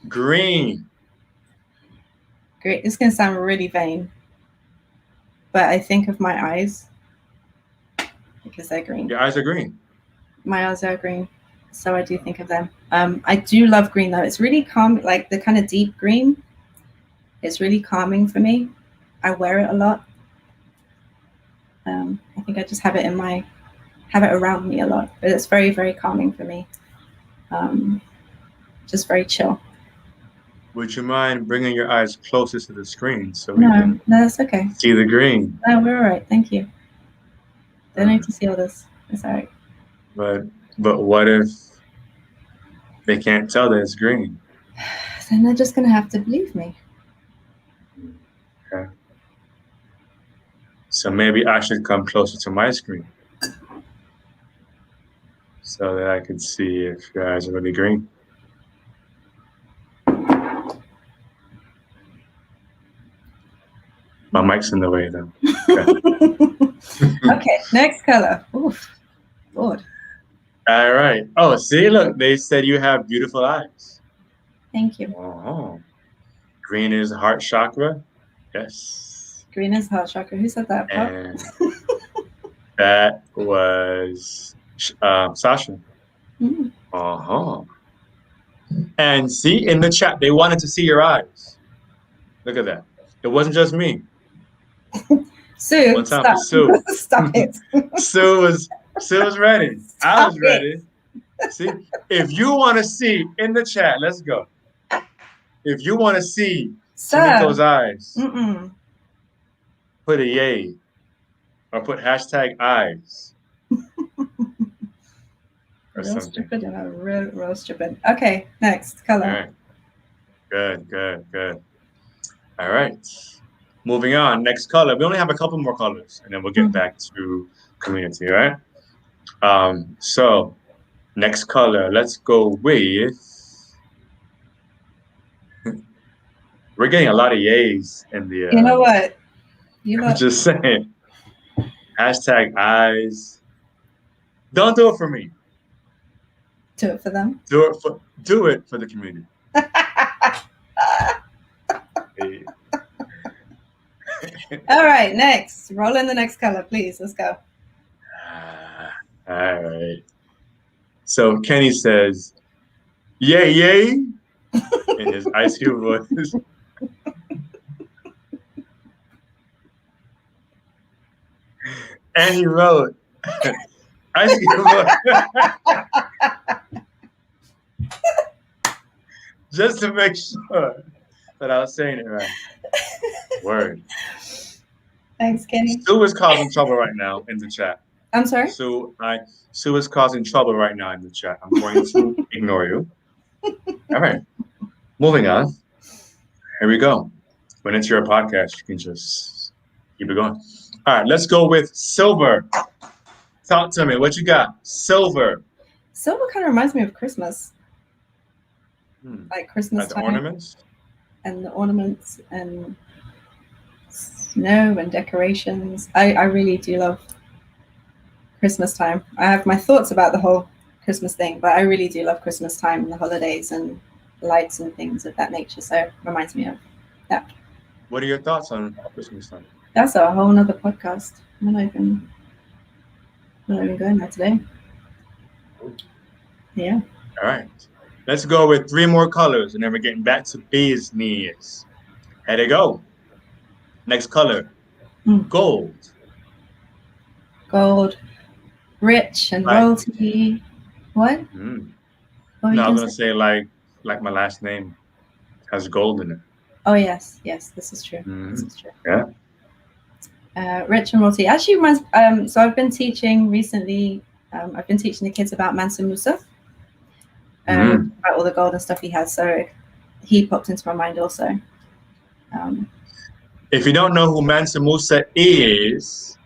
Green. Great. It's going to sound really vain, but I think of my eyes because they're green. Your eyes are green. My eyes are green, so I do think of them. I do love green though. It's really calm, like the kind of deep green. It's really calming for me. I wear it a lot. I think I just have it around me a lot, but it's very, very calming for me. Just very chill. Would you mind bringing your eyes closer to the screen so we can that's okay. See the green? No, we're all right. Thank you. Don't need to see all this. It's all right. But what if they can't tell that it's green? Then they're just going to have to believe me. Okay. So maybe I should come closer to my screen so that I could see if your eyes are really green. My mic's in the way though. Okay, okay, next color. Oof, Lord. All right. Oh, see, look, they said you have beautiful eyes. Thank you. Oh, green is heart chakra. Yes. Green is heart chakra. Who said that? And that was Sasha. Mm. And see, in the chat, they wanted to see your eyes. Look at that. It wasn't just me. Sue, one time for Sue. Stop it. Sue was ready. I was ready. See, if you want to see in the chat, let's go. If you want to see Tamiko's eyes, put a yay or put hashtag eyes. Or real something. Stupid and a real stupid. Okay, next color. All right. Good. All right. Moving on. Next color. We only have a couple more colors, and then we'll get back to community. All right. So next color. Let's go with. We're getting a lot of yays in the. You know what? I'm just saying. Hashtag eyes. Don't do it for me. Do it for them. Do it for the community. Hey. All right, next. Roll in the next color, please. Let's go. All right. So Kenny says, yay, in his Ice Cube voice. And he wrote, Ice Cube voice. Just to make sure that I was saying it right. Word. Thanks, Kenny. Sue is causing trouble right now in the chat. I'm sorry? Sue is causing trouble right now in the chat. I'm going to ignore you. All right. Moving on. Here we go. When it's your podcast, you can just keep it going. All right, let's go with silver. Talk to me. What you got? Silver. Silver kind of reminds me of Christmas. Like Christmas like the time. Ornaments? And the ornaments and snow and decorations. I really do love Christmas time. I have my thoughts about the whole Christmas thing, but I really do love Christmas time and the holidays and lights and things of that nature. So it reminds me of that. What are your thoughts on Christmas time? That's a whole nother podcast. I'm not even going there today. Yeah. All right. Let's go with 3 more colors, and then we're getting back to business. Here they go. Next color, gold. Gold, rich and royalty. What? No, I'm gonna say like my last name has gold in it. Oh yes, this is true. This is true. Yeah. Rich and royalty. Actually, so I've been teaching recently. I've been teaching the kids about Mansa Musa. About all the gold and stuff he has, so he popped into my mind also. If you don't know who Mansa Musa is,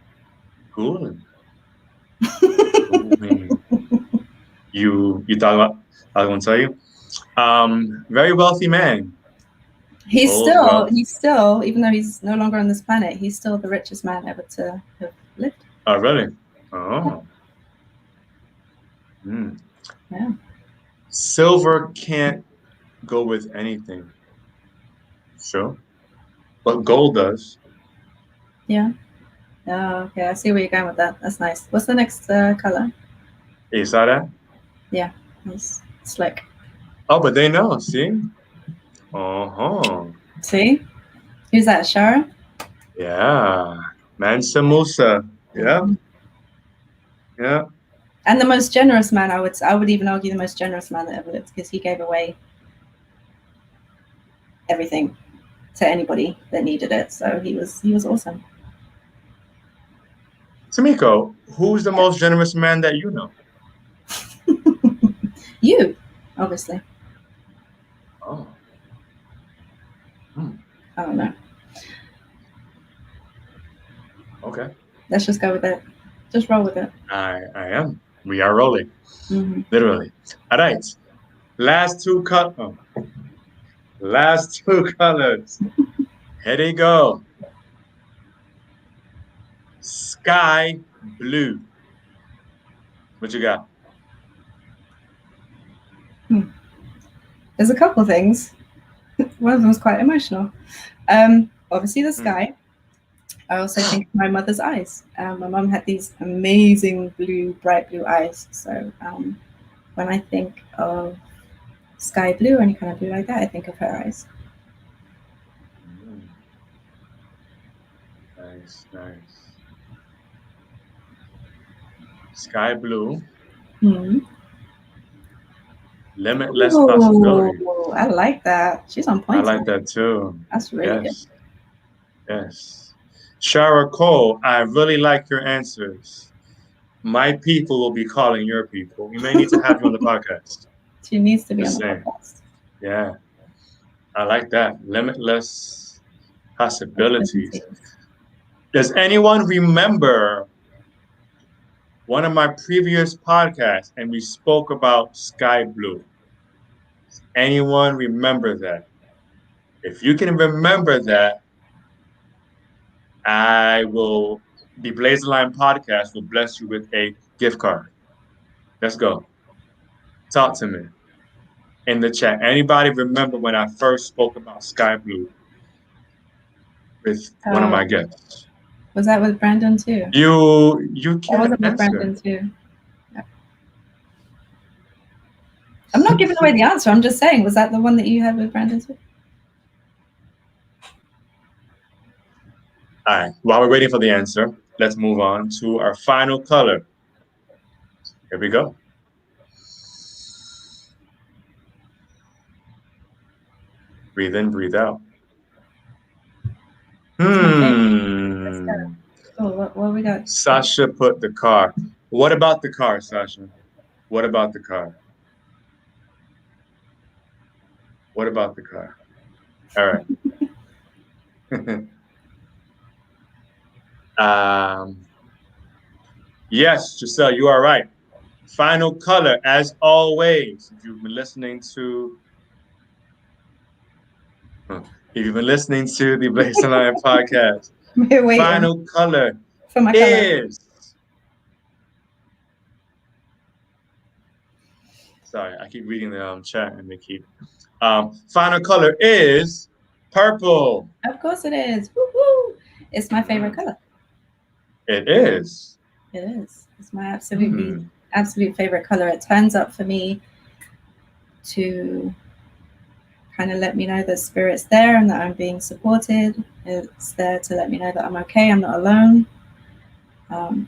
Google him. Google him. You thought about? I was going to tell you. Very wealthy man. He's Holds still, wealth. he's still, even though he's no longer on this planet, he's still the richest man ever to have lived. Oh, really? Oh. Yeah. Silver can't go with anything. Sure. But gold does. Yeah. Oh, okay. I see where you're going with that. That's nice. What's the next color? You saw that? Yeah. It's slick. Oh, but they know. See? Uh-huh. See? Who's that? Shara? Yeah. Mansa Musa. Yeah. Yeah. And the most generous man, I would even argue the most generous man that ever lived, because he gave away everything to anybody that needed it. So he was awesome. Tamiko, who's the most generous man that you know? You, obviously. Oh. I don't know. Okay. Let's just go with it. Just roll with it. I am. We are rolling. Mm-hmm. Literally. All right. Last two colors. Here they go. Sky blue. What you got? There's a couple things. One of them is quite emotional. Obviously the sky. I also think of my mother's eyes. My mum had these amazing blue, bright blue eyes. So when I think of sky blue or any kind of blue like that, I think of her eyes. Nice, nice. Sky blue. Limitless possibility. I like that. She's on point. I like that too. That's really good. Yes. Shara Cole, I really like your answers. My people will be calling your people. We may need to have you on the podcast. She needs to be on the podcast. Yeah. I like that. Limitless possibilities. Does anyone remember one of my previous podcasts and we spoke about sky blue? Does anyone remember that? If you can remember that, the BLAZETHELION podcast will bless you with a gift card. Let's go. Talk to me in the chat. Anybody remember when I first spoke about sky blue with one of my guests? Was that with Brandon too? You can't with answer. Brandon too. Yeah. I'm not giving away the answer. I'm just saying, was that the one that you had with Brandon too? All right. While we're waiting for the answer, let's move on to our final color. Here we go. Breathe in, breathe out. What we got? Sasha put the car. What about the car, Sasha? What about the car? What about the car? All right. Yes, Giselle, you are right. Final color, as always. If you've been listening to the BLAZETHELION podcast, final color is. Sorry, I keep reading the chat and they keep. Final color is purple. Of course it is. Woo-hoo! It's my favorite color. It is. It is. It's my absolute favorite color. It turns up for me to kind of let me know that spirit's there and that I'm being supported. It's there to let me know that I'm okay, I'm not alone.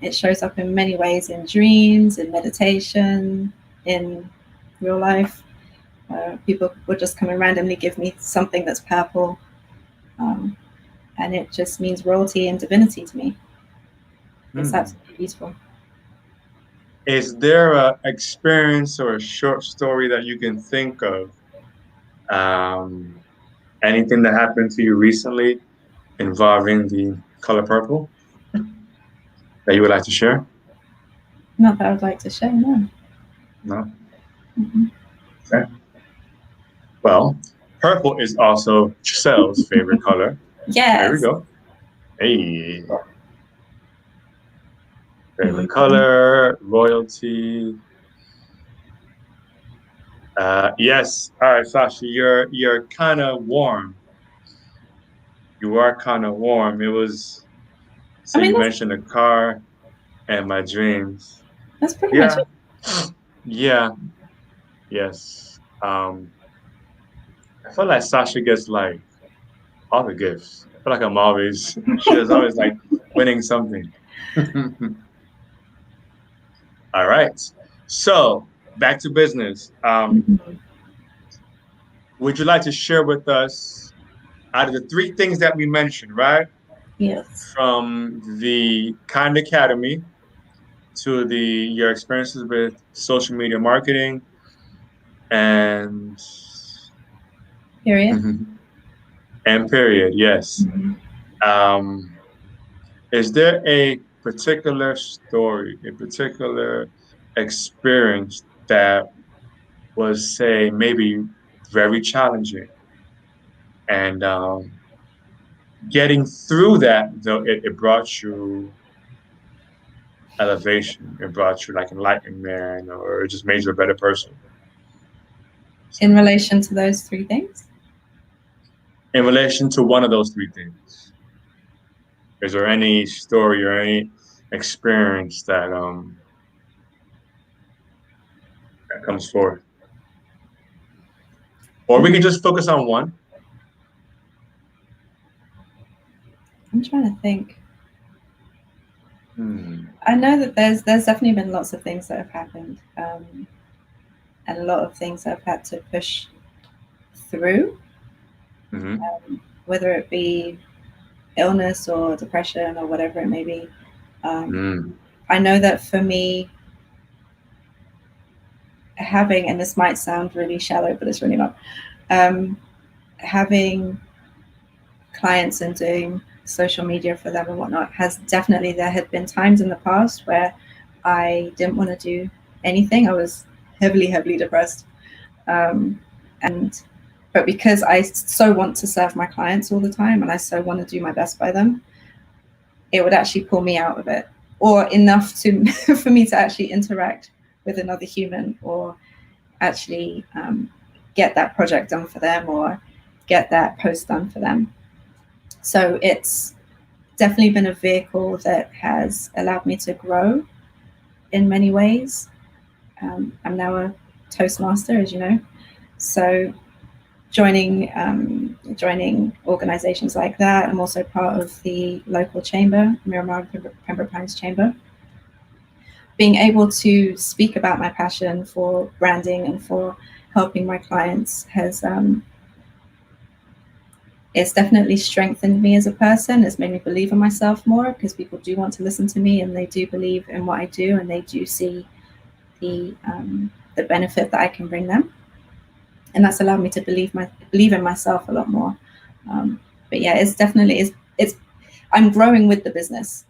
It shows up in many ways, in dreams, in meditation, in real life. People will just come and randomly give me something that's purple. And it just means royalty and divinity to me. It's absolutely beautiful. Is there an experience or a short story that you can think of? Anything that happened to you recently involving the color purple that you would like to share? Not that I would like to share, no. No? Mhm. Okay. Well, purple is also Giselle's favorite color. There we Yes. go. Hey. Favorite Mhm. color, royalty. Yes. All right, Sasha, you're kind of warm. You are kind of warm. It was I so mean, you mentioned a car and my dreams. that's pretty much Yeah. it. Yeah. Yes. I feel like Sasha gets like all the gifts. I feel like I'm always she is always like winning something. All right. So back to business. Mhm. Would you like to share with us out of the three things that we mentioned, right? Yes. From the Kind Academy to the your experiences with social media marketing and Period. and period, yes. Mhm. Um, is there a particular story, a particular experience that was, say, maybe very challenging and getting through that, though it brought you elevation, it brought you like enlightenment, or it just made you a better person. In relation to those three things? In relation to one of those three things, is there any story or any experience that comes forward? Or we Um, can just focus on one. I'm trying to think. Hmm. I know that there's definitely been lots of things that have happened, and a lot of things I've had to push through, Hmm. whether it be illness or depression or whatever it may be. Um, Mm. I know that for me, having, and this might sound really shallow, but it's really not, um, having clients and doing social media for them and whatnot has definitely, there had been times in the past where I didn't want to do anything. I was heavily depressed. Um, and but because I so want to serve my clients all the time and I so want to do my best by them, it would actually pull me out of it, or enough to for me to actually interact with another human, or actually get that project done for them, or get that post done for them. So it's definitely been a vehicle that has allowed me to grow in many ways. I'm now a Toastmaster, as you know. So joining organizations like that. I'm also part of the local chamber, Miramar Pembroke Pines Chamber. Being able to speak about my passion for branding and for helping my clients has it's definitely strengthened me as a person. It's made me believe in myself more, because people do want to listen to me and they do believe in what I do and they do see the benefit that I can bring them, and that's allowed me to believe in myself a lot more. But yeah, it's definitely it's I'm growing with the business.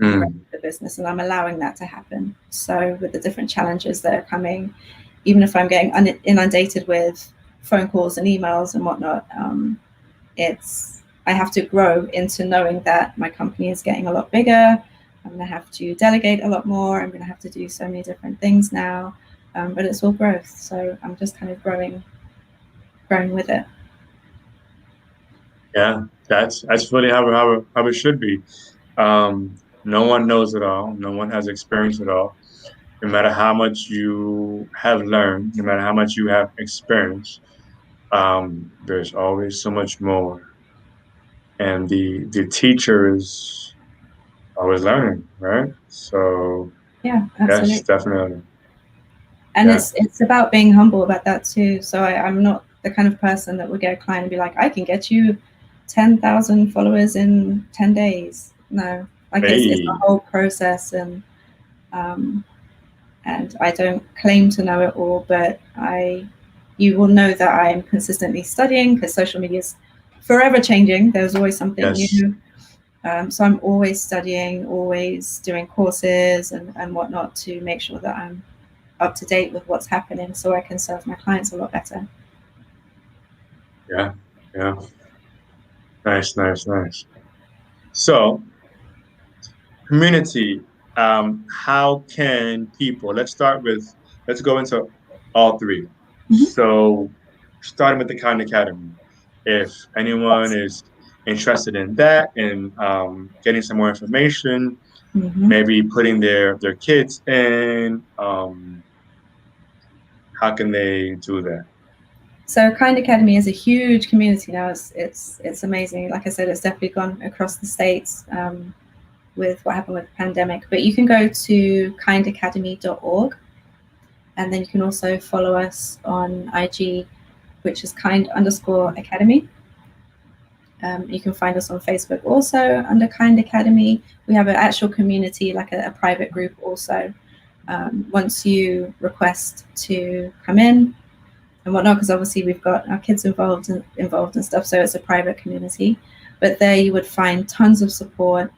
I'm growing Mm. with the business, and I'm allowing that to happen. So with the different challenges that are coming, even if I'm getting inundated with phone calls and emails and whatnot, it's I have to grow into knowing that my company is getting a lot bigger. I'm going to have to delegate a lot more. I'm going to have to do so many different things now, but it's all growth. So I'm just kind of growing with it. Yeah, that's really how it should be. No one knows it all. No one has experienced it all. No matter how much you have learned, no matter how much you have experienced, there's always so much more. And the teacher is always learning, right? So Yeah, yes, absolutely. definitely. And Yeah. it's about being humble about that too. So I'm not the kind of person that would get a client and be like, I can get you 10,000 followers in 10 days. No, like it's a Hey. whole process, um, and I don't claim to know it all, but you will know that I am consistently studying, because social media is forever changing. There's always something Yes. new. So I'm always studying, always doing courses and whatnot to make sure that I'm up to date with what's happening so I can serve my clients a lot better. Yeah. Yeah. Nice, nice, nice. So, community, how can people, let's go into all three. Mm-hmm. So, starting with the Khan Academy, if anyone Yes. is interested in that and getting some more information, Mm-hmm. maybe putting their kids in, how can they do that? So Kind Academy is a huge community now. It's amazing. Like I said, it's definitely gone across the states with what happened with the pandemic. But you can go to kindacademy.org, and then you can also follow us on IG, which is kind_academy. You can find us on Facebook also under Kind Academy. We have an actual community, like a private group also. Once you request to come in and whatnot, because obviously we've got our kids involved and stuff, so it's a private community. But there you would find tons of support,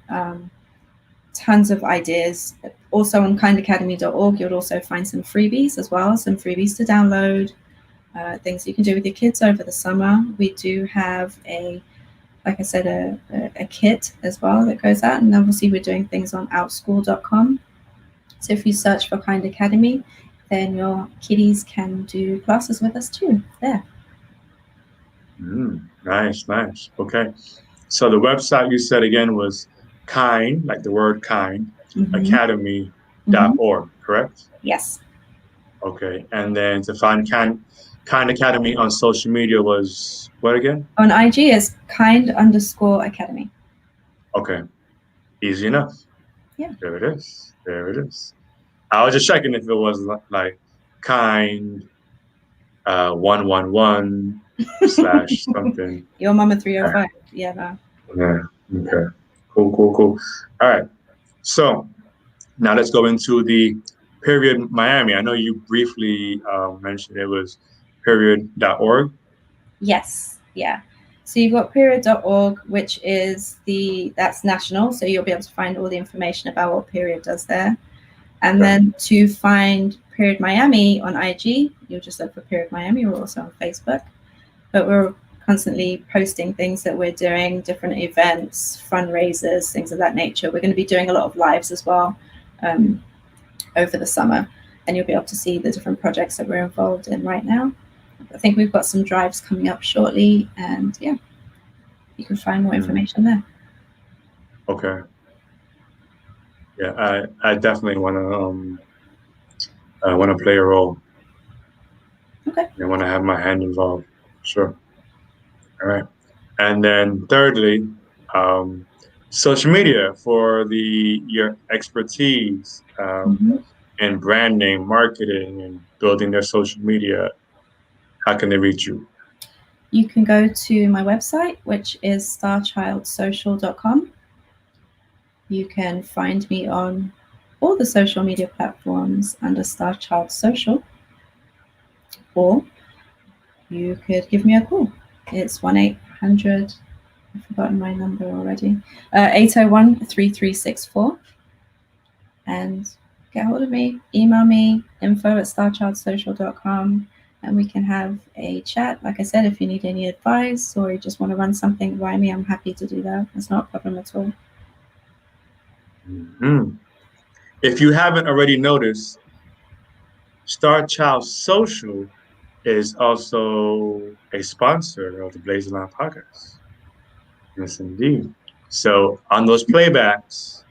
tons of ideas. Also on kindacademy.org, you'll also find some freebies as well, some freebies to download, things you can do with your kids over the summer. We do have like I said, a kit as well that goes out. And obviously we're doing things on outschool.com. So if you search for Kind Academy, then your kiddies can do classes with us too there. Nice, nice. Okay. So the website you said again was kind, like the word kind, academy.org, correct? Yes. Okay. And then to find kind Academy on social media was what again? On IG is kind_academy. Okay. Easy enough. Yeah. There it is. There it is. I was just checking if it was like kind 111 slash something. Your mama 305. Yeah, no. Yeah. Okay. Cool, cool, cool. All right. So now let's go into the period Miami. I know you briefly mentioned it was period.org. Yes. Yeah. So you've got period.org, which is that's national. So you'll be able to find all the information about what Period does there. And then to find Period Miami on IG, you'll just look for Period Miami. We're also on Facebook. But we're constantly posting things that we're doing, different events, fundraisers, things of that nature. We're going to be doing a lot of lives as well over the summer. And you'll be able to see the different projects that we're involved in right now. I think we've got some drives coming up shortly. And yeah, you can find more information there. Okay. Yeah, I definitely want to play a role. Okay. I want to have my hand involved. Sure. All right. And then thirdly, social media for your expertise in brand name marketing and building their social media. How can they reach you? You can go to my website, which is starchildsocial.com. You can find me on all the social media platforms under Starchild Social, or you could give me a call. It's 1-800, I've forgotten my number already, 801-3364, and get hold of me, email me, info@starchildsocial.com, and we can have a chat. Like I said, if you need any advice or you just want to run something by me, I'm happy to do that. It's not a problem at all. If you haven't already noticed, Star Child Social is also a sponsor of the BLAZETHELION podcast. Yes, indeed. So on those playbacks,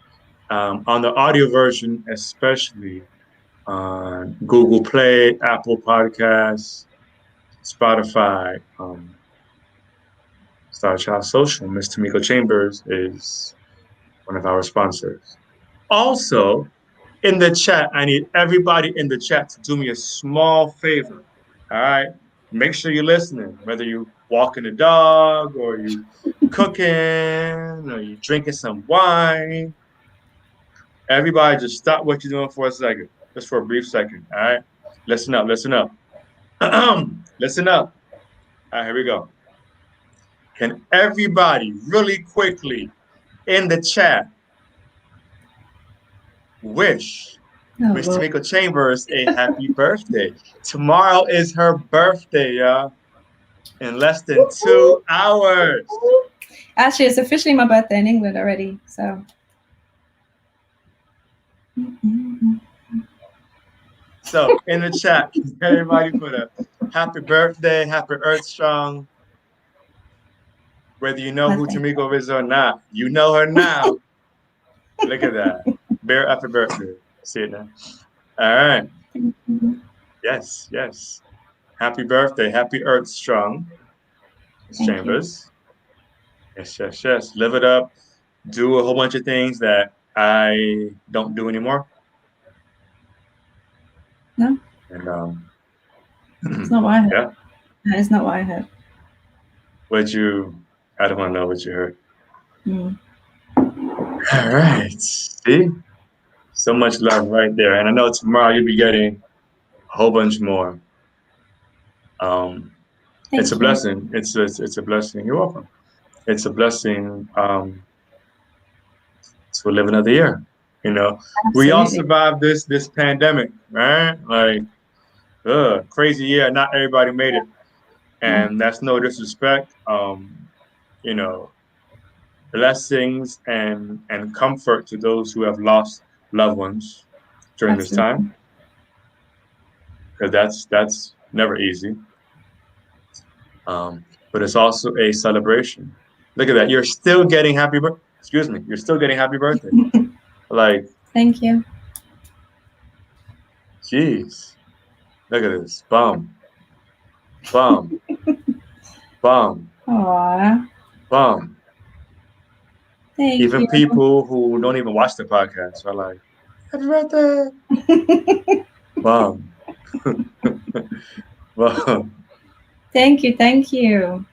on the audio version, especially on Google Play, Apple Podcasts, Spotify, Star Child Social, Miss Tamiko Chambers is one of our sponsors. Also, in the chat, I need everybody in the chat to do me a small favor. All right. Make sure you're listening, whether you walking the dog or you cooking or you drinking some wine. Everybody just stop what you're doing for a second, just for a brief second. All right. Listen up, listen up. Listen up. All right, here we go. Can everybody really quickly in the chat wish Oh, Miss Lord. Tamiko Chambers a happy birthday? Tomorrow is her birthday, y'all. In less than 2 hours. Actually, it's officially my birthday in England already. So. So in the chat, everybody put a happy birthday, happy Earth Strong. Whether you know who Nothing. Tamiko is or not, you know her now. Look at that. Bear happy birthday. See it now. All right. Yes, yes. Happy birthday. Happy Earth Strong. Miss Thank you. Chambers. Yes, yes, yes. Live it up. Do a whole bunch of things that I don't do anymore. No, And it's not what I heard. yeah. That is not what I heard. I don't want to know what you heard. Mm. All right. See? So much love right there. And I know tomorrow you'll be getting a whole bunch more. It's a Thank you. blessing. It's a blessing. You're welcome. It's a blessing to live another year. You know, we all Absolutely. survived this pandemic, right? Like, crazy year. Not everybody made it, No, and that's no disrespect. You know, blessings and comfort to those who have lost loved ones during this absolutely. time, because that's never easy. But it's also a celebration. Look at that. You're still getting happy birthday. Excuse me. You're still getting happy birthday. Like, Thank you. geez. Look at this. Bum, bum, bum, Aw, bum. thank Even you. people who don't even watch the podcast are like, happy birthday. Bum. Bum. Thank you. Thank you.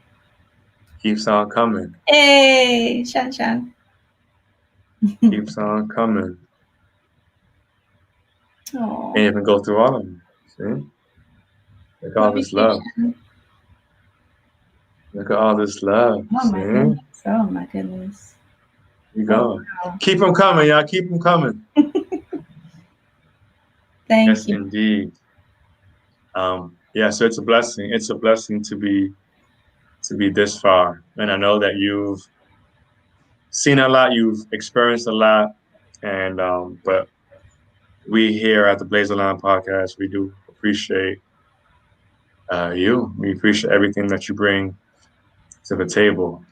Keeps on coming. Hey, Shan Shan. Keeps on coming. Oh, Can't even go through all of them. See? Look at all love you this too, love. Shan. Look at all this love. Oh See? my goodness. Oh my goodness. You Oh going. wow. Keep them coming, y'all. Keep them coming. Thank Yes, you. indeed. Yeah, so it's a blessing. It's a blessing to be this far. And I know that you've seen a lot, you've experienced a lot. And but we here at the BLAZETHELION podcast, we do appreciate you. We appreciate everything that you bring to the table.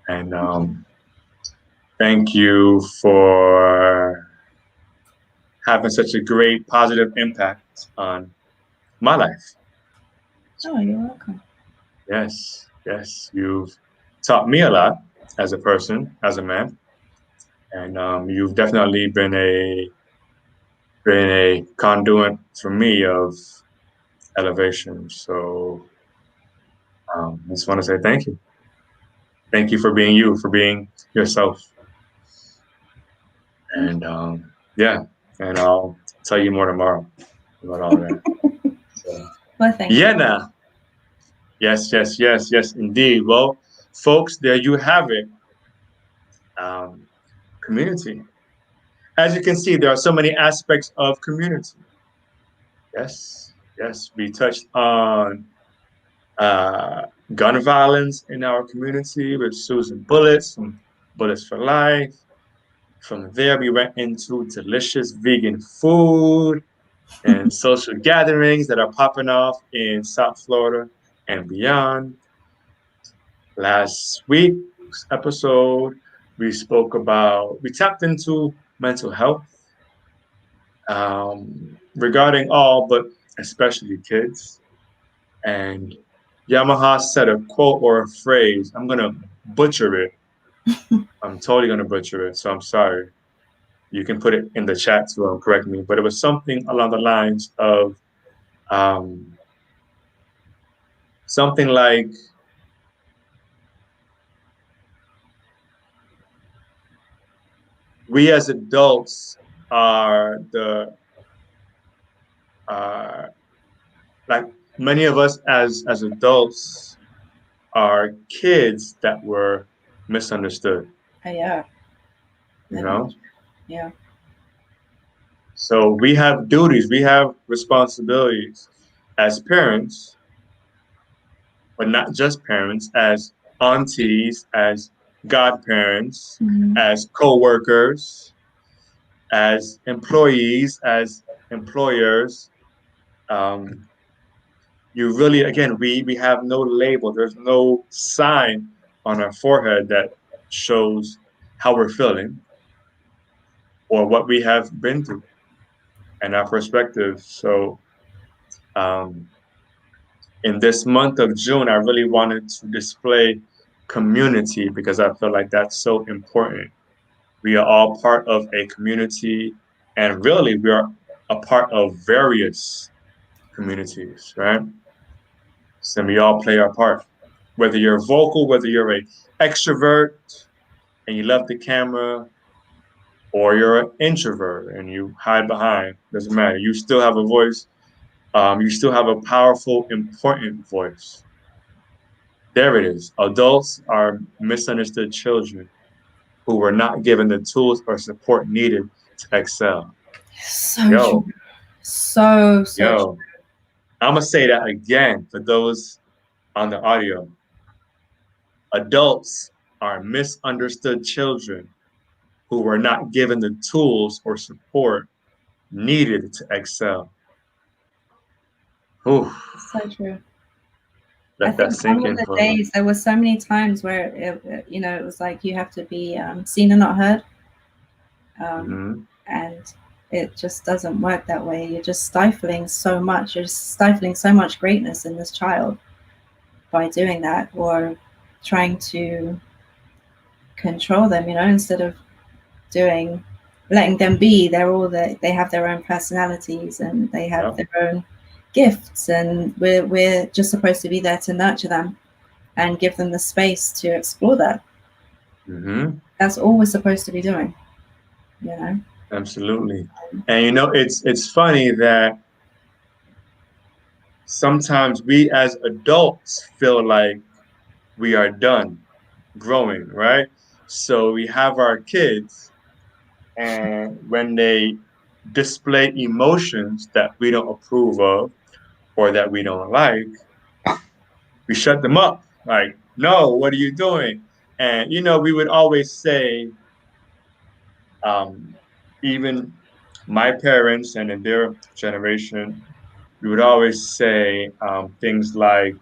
And thank you for having such a great positive impact on my life. Oh, you're welcome. Yes, yes, you've taught me a lot as a person, as a man, and you've definitely been a conduit for me of elevation. So I just want to say thank you. Thank you for being you, for being yourself, and yeah, and I'll tell you more tomorrow about all of that. So, Well, thank yeah, you. now, yes, yes, yes, yes, indeed. Well, folks, there you have it. Um, Community. As you can see, there are so many aspects of community. Yes, yes, we touched on uh, gun violence in our community with Susan Bullets from Bullets for Life. From there, we went into delicious vegan food and social gatherings that are popping off in South Florida and beyond. Last week's episode, we tapped into mental health regarding all, but especially kids. And Yamaha said a quote or a phrase. I'm going to butcher it. I'm totally going to butcher it. So I'm sorry. You can put it in the chat to correct me. But it was something along the lines of um, something like, we as adults are uh, like many of us as adults are kids that were misunderstood, Yeah, you very know? much. Yeah. So we have duties, we have responsibilities as parents, but not just parents, as aunties, as godparents, Mhm. as co-workers, as employees, as employers. Um, you really, again, we have no label. There's no sign on our forehead that shows how we're feeling or what we have been through and our perspective. So um, in this month of June, I really wanted to display community because I feel like that's so important. We are all part of a community, and really, we are a part of various communities, right? So we all play our part. Whether you're vocal, whether you're a extrovert and you love the camera, or you're an introvert and you hide behind, doesn't matter. You still have a voice. You still have a powerful, important voice. There it is. Adults are misunderstood children who were not given the tools or support needed to excel. So true. Yo, So true. yo, I'm going to say that again for those on the audio. Adults are misunderstood children who were not given the tools or support needed to excel. Whew, So true. I let that think some sink of in the for a minute. days there were so many times where it was like you have to be seen and not heard, Mm-hmm. and it just doesn't work that way. You're just stifling so much. You're just stifling so much greatness in this child by doing that, or trying to control them. Instead of doing letting them be. They have their own personalities and they have Yep. their own gifts, and we're just supposed to be there to nurture them and give them the space to explore that. Mm-hmm. That's all we're supposed to be doing, you know. Absolutely. And it's funny that sometimes we as adults feel like we are done growing, right? So we have our kids, and when they display emotions that we don't approve of or that we don't like, we shut them up. Like, no, what are you doing? And we would always say, um, even my parents and in their generation, we would always say things like,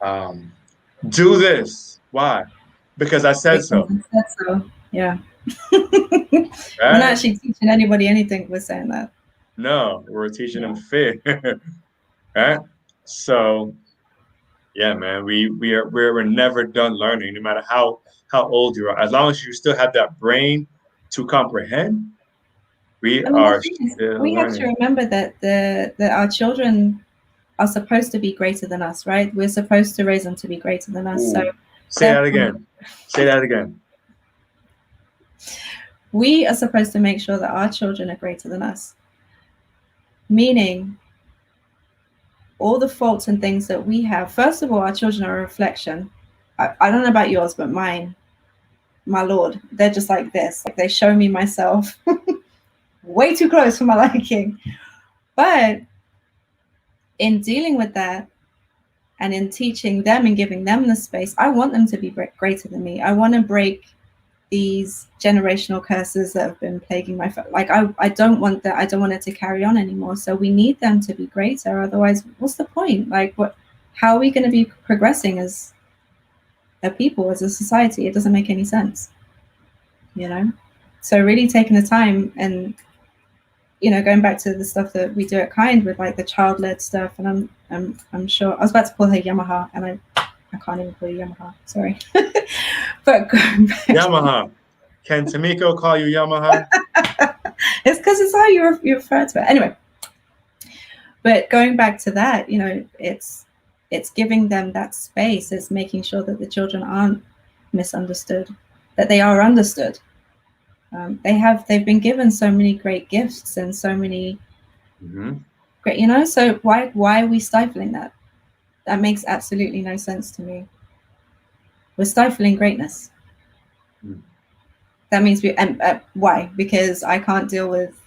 um, "Do this." Why? Because I said Because so. I said so. Yeah. We're not Right? actually teaching anybody anything. We're saying that. No, we're teaching them Yeah. fear. Right? So yeah, man, we're never done learning, no matter how old you are. As long as you still have that brain to comprehend, we I mean, the are thing is, still we have to learning. remember that our children are supposed to be greater than us, right? We're supposed to raise them to be greater than us. So Ooh, say that therefore, again. Say that again. we are supposed to make sure that our children are greater than us. Meaning, all the faults and things that we have. First of all, our children are a reflection. I don't know about yours, but mine, my lord, they're just like this. Like they show me myself way too close for my liking. But in dealing with that and in teaching them and giving them the space, I want them to be greater than me. I want to break these generational curses that have been plaguing my like I don't want that. I don't want it to carry on anymore. So we need them to be greater. Otherwise, what's the point? Like what? How are we going to be progressing as a people, as a society? It doesn't make any sense, you know. So really taking the time and going back to the stuff that we do at Kind with like the child-led stuff, and I'm sure I was about to call her Yamaha, and I can't even call you Yamaha. Sorry, but going back, Yamaha. Can Tamiko call you Yamaha? it's because it's how you refer to it. Anyway, but going back to that, it's giving them that space. It's making sure that the children aren't misunderstood, that they are understood. They've been given so many great gifts and so many Mm-hmm. great, so why are we stifling that? That makes absolutely no sense to me. We're stifling greatness. Mm. That means why? Because I can't deal with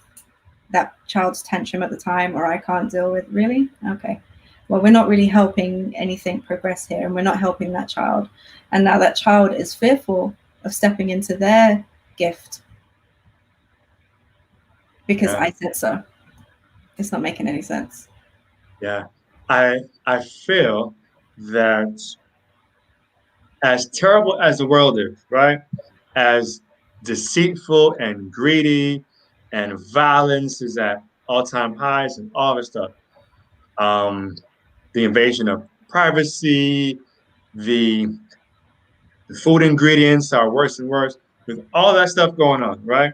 that child's tantrum at the time, or I can't deal with, really? Okay. Well, we're not really helping anything progress here, and we're not helping that child. And now that child is fearful of stepping into their gift because I said so. It's not making any sense. Yeah. I feel that as terrible as the world is, right? As deceitful and greedy and violence is at all-time highs and all this stuff. Um, the invasion of privacy, the, the food ingredients are worse and worse. With all that stuff going on, right?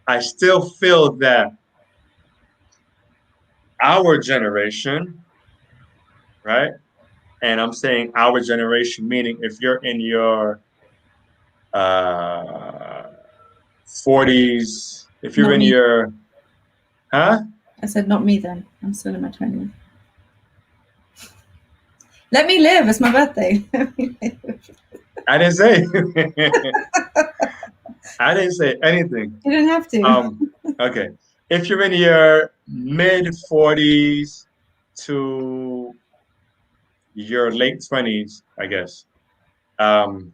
I still feel that our generation, right? And I'm saying our generation, meaning if you're in your uh, 40s, if you're Not in me. your, huh? I said, not me then. I'm still in my 20s. Let me live. It's my birthday. I didn't say. I didn't say anything. You didn't have to. Okay. If you're in your mid 40s to your late 20s, I guess, um,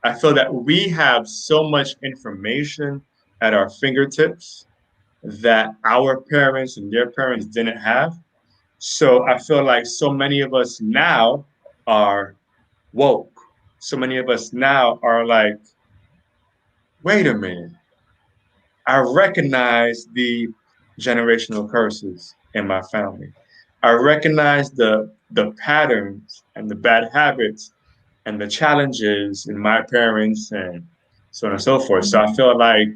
I feel that we have so much information at our fingertips that our parents and their parents didn't have. So I feel like so many of us now are woke. So many of us now are like, wait a minute. I recognize the generational curses in my family. I recognize the patterns and the bad habits and the challenges in my parents and so on and so forth. So I feel like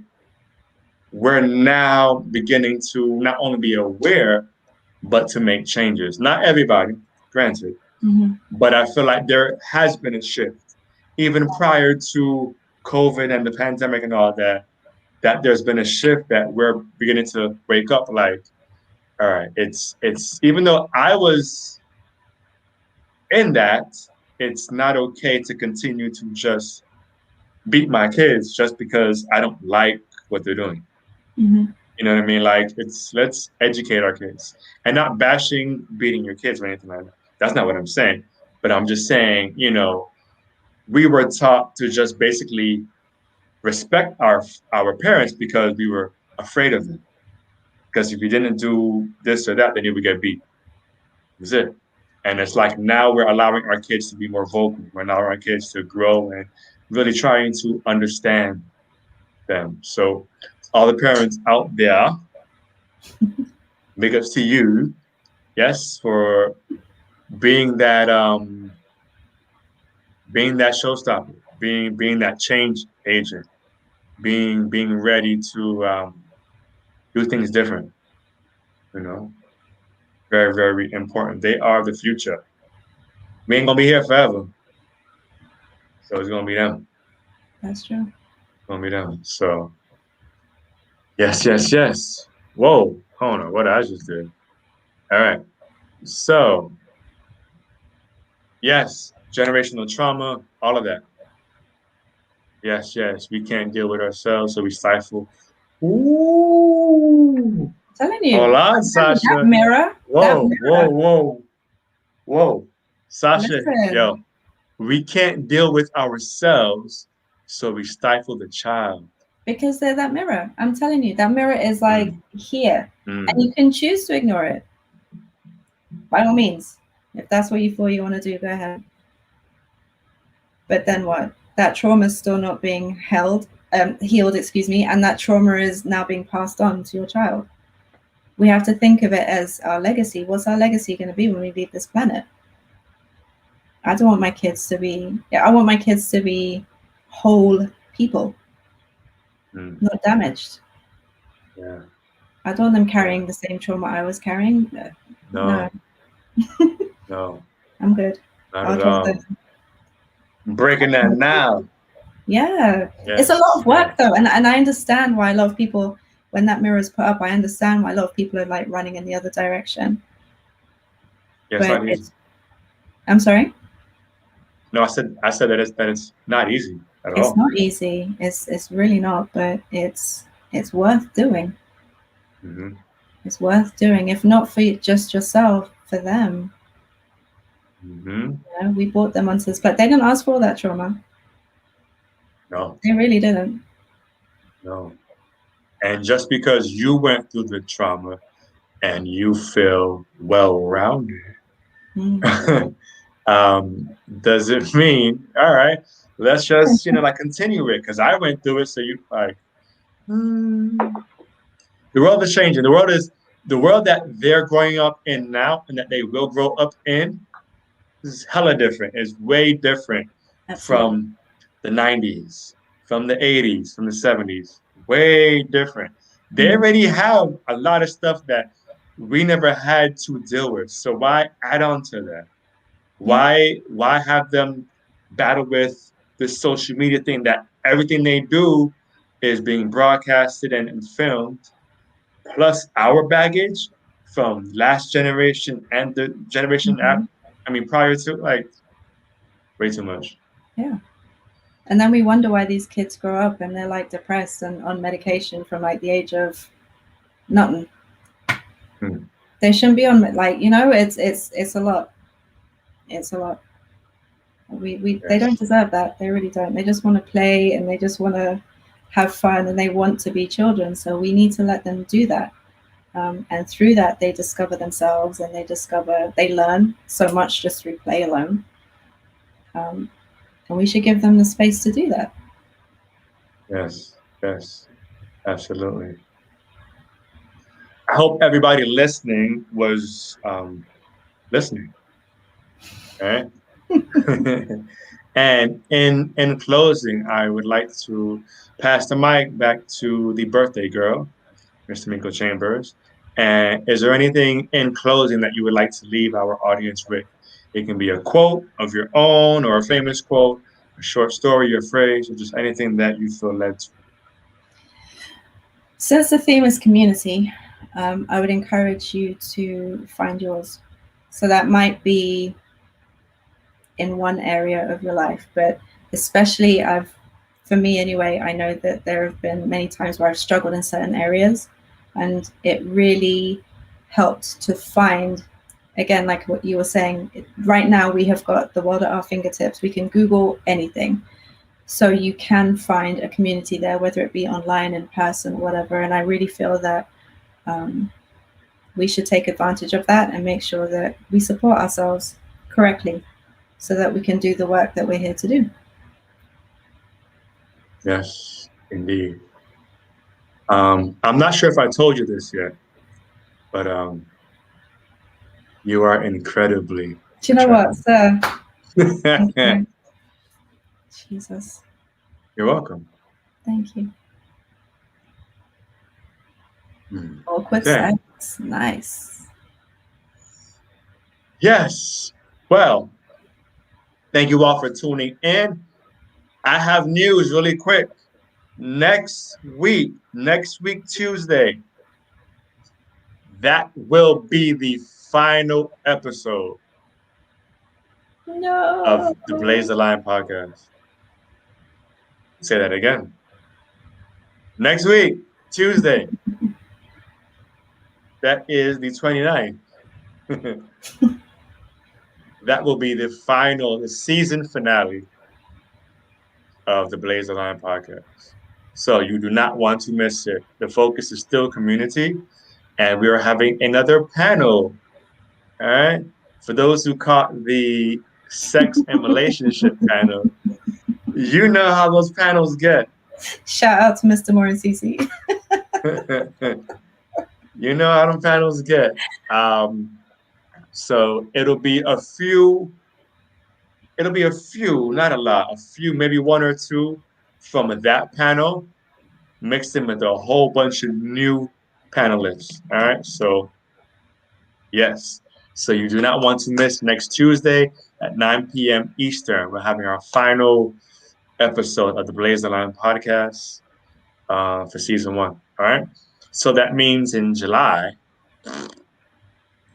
we're now beginning to not only be aware, but to make changes. Not everybody, granted, but I feel like there has been a shift, even prior to COVID and the pandemic and all that, that there's been a shift that we're beginning to wake up like, all right, it's even though I was in that, it's not okay to continue to just beat my kids just because I don't like what they're doing. You know what I mean? Like let's educate our kids and not bashing beating your kids or anything like that. That's not what I'm saying. But I'm just saying, we were taught to just basically respect our parents because we were afraid of them. Because if you didn't do this or that, then you would get beat. That's it. And it's like now we're allowing our kids to be more vocal. We're allowing our kids to grow and really trying to understand them. So all the parents out there, big ups to you, yes, for being that showstopper, being that change agent, being ready to do things different. You know, very very important. They are the future. We ain't gonna be here forever, so it's gonna be them. That's true. It's gonna be them. So yes, yes, yes. Whoa, hold on, what I just did. All right. So yes, generational trauma, all of that. Yes, yes. We can't deal with ourselves, so we stifle. Ooh. I'm telling you. Hold on, That Sasha. mirror. That Whoa, whoa, mirror. whoa, whoa. Sasha, Listen. yo, we can't deal with ourselves, so we stifle the child. Because they're that mirror. I'm telling you, that mirror is like here. And Mm. you can choose to ignore it. By all means. If that's what you feel you want to do, go ahead. But then what? That trauma is still not being healed, and that trauma is now being passed on to your child. We have to think of it as our legacy. What's our legacy going to be when we leave this planet? I don't want my kids to be, I want my kids to be whole people, not damaged. Yeah. I don't want them carrying the same trauma I was carrying. No. No. No. I'm good. Not at all. I'm breaking that now. Yeah. Yes, it's a lot of work yes. though. And I understand why a lot of people, when that mirror is put up, I understand why a lot of people are like running in the other direction. Yeah, it's but not easy. I'm sorry. No, I said that it's not easy at It's all. not easy. It's really not, but it's worth doing. Hmm. It's worth doing. If not for just yourself, for them. Hmm. You know, we brought them onto this, but they didn't ask for all that trauma. No, They really didn't. no. And just because you went through the trauma and you feel well-rounded, Mm. does it mean, all right, let's just, like continue it? Because I went through it, so you like, hmm. The world is changing. The world that they're growing up in now and that they will grow up in is hella different. It's way different Absolutely. from the 90s, from the 80s, from the 70s. Way different. They Mm. already have a lot of stuff that we never had to deal with. So why add on to that? Yeah. Why have them battle with this social media thing that everything they do is being broadcasted and filmed, plus our baggage from last generation and the generation Hmm. after, prior to, like, way too much. Yeah. And then we wonder why these kids grow up and they're like depressed and on medication from like the age of nothing. Hmm. They shouldn't be on like it's a lot. It's a lot. We they don't Yes. deserve that. They really don't. They just want to play and they just want to have fun and they want to be children. So we need to let them do that. And through that, they discover themselves and they learn so much just through play alone. Um, and we should give them the space to do that. Yes. Yes. Absolutely. I hope everybody listening was listening. Right. And in closing, I would like to pass the mic back to the birthday girl, Mr. Tamiko Chambers. And is there anything in closing that you would like to leave our audience with? It can be a quote of your own or a famous quote, a short story, a phrase, or just anything that you feel led to. Since the theme is community, I would encourage you to find yours. So that might be in one area of your life, but especially for me anyway, I know that there have been many times where I've struggled in certain areas, and it really helped to find, again, like what you were saying, right now we have got the world at our fingertips. We can Google anything. So you can find a community there, whether it be online, in person, whatever. And I really feel that um, we should take advantage of that and make sure that we support ourselves correctly so that we can do the work that we're here to do. Yes, indeed. I'm not sure if I told you this yet, but you are incredibly Do you know what, attractive. sir? Thank you. Jesus. You're welcome. Thank you. Awkward Okay. silence. Nice. Yes. Well, thank you all for tuning in. I have news really quick. Next week, Tuesday, that will be the final episode of No. the Blaze the Line podcast. Say that again. Next week, Tuesday, that is the 29th. That will be the season finale of the Blaze the Line podcast. So you do not want to miss it. The focus is still community, and we are having another panel. All right. For those who caught the sex and relationship panel, you know how those panels get. Shout out to Mr. Moore and Cece. You know how them panels get. Um, so it'll be a few, not a lot, a few, maybe one or two from that panel, mixed in with a whole bunch of new panelists. All right. So yes. So you do not want to miss next Tuesday at 9 p.m. Eastern. We're having our final episode of the Blaze the Line podcast for season one. All right. So that means in July,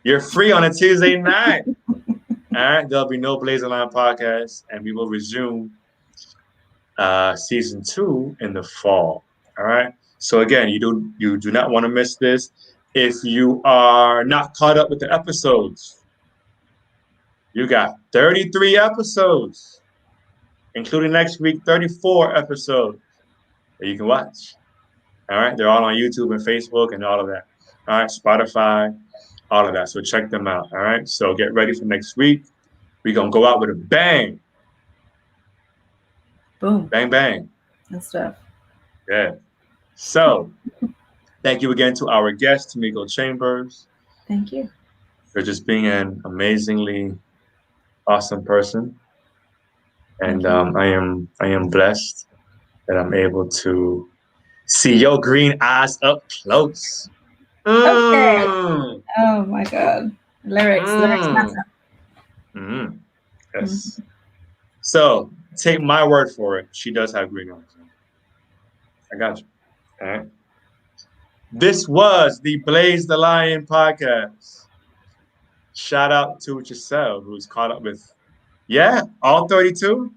You're free on a Tuesday night. All right, there'll be no BLAZETHELION podcast, and we will resume season 2 in the fall. All right. So again, you do not want to miss this. If you are not caught up with the episodes, you got 33 episodes, including next week 34 episodes that you can watch. All right, they're all on YouTube and Facebook and all of that. All right, Spotify, all of that. So check them out. All right. So get ready for next week. We're gonna go out with a bang. Boom. Bang bang. And stuff. Yeah. So thank you again to our guest, Tamiko Chambers, Thank you. for just being an amazingly awesome person. And I am blessed that I'm able to see your green eyes up close. Okay. Mm. Oh my God. Lyrics matter. Mm. Yes. So take my word for it. She does have green eyes. I got you. All right. This was the BLAZETHELION podcast. Shout out to Giselle, who's caught up with, all 32,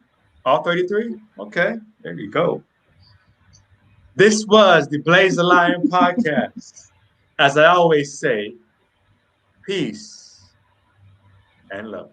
all 33. Okay, there you go. This was the BLAZETHELION podcast. As I always say, peace and love.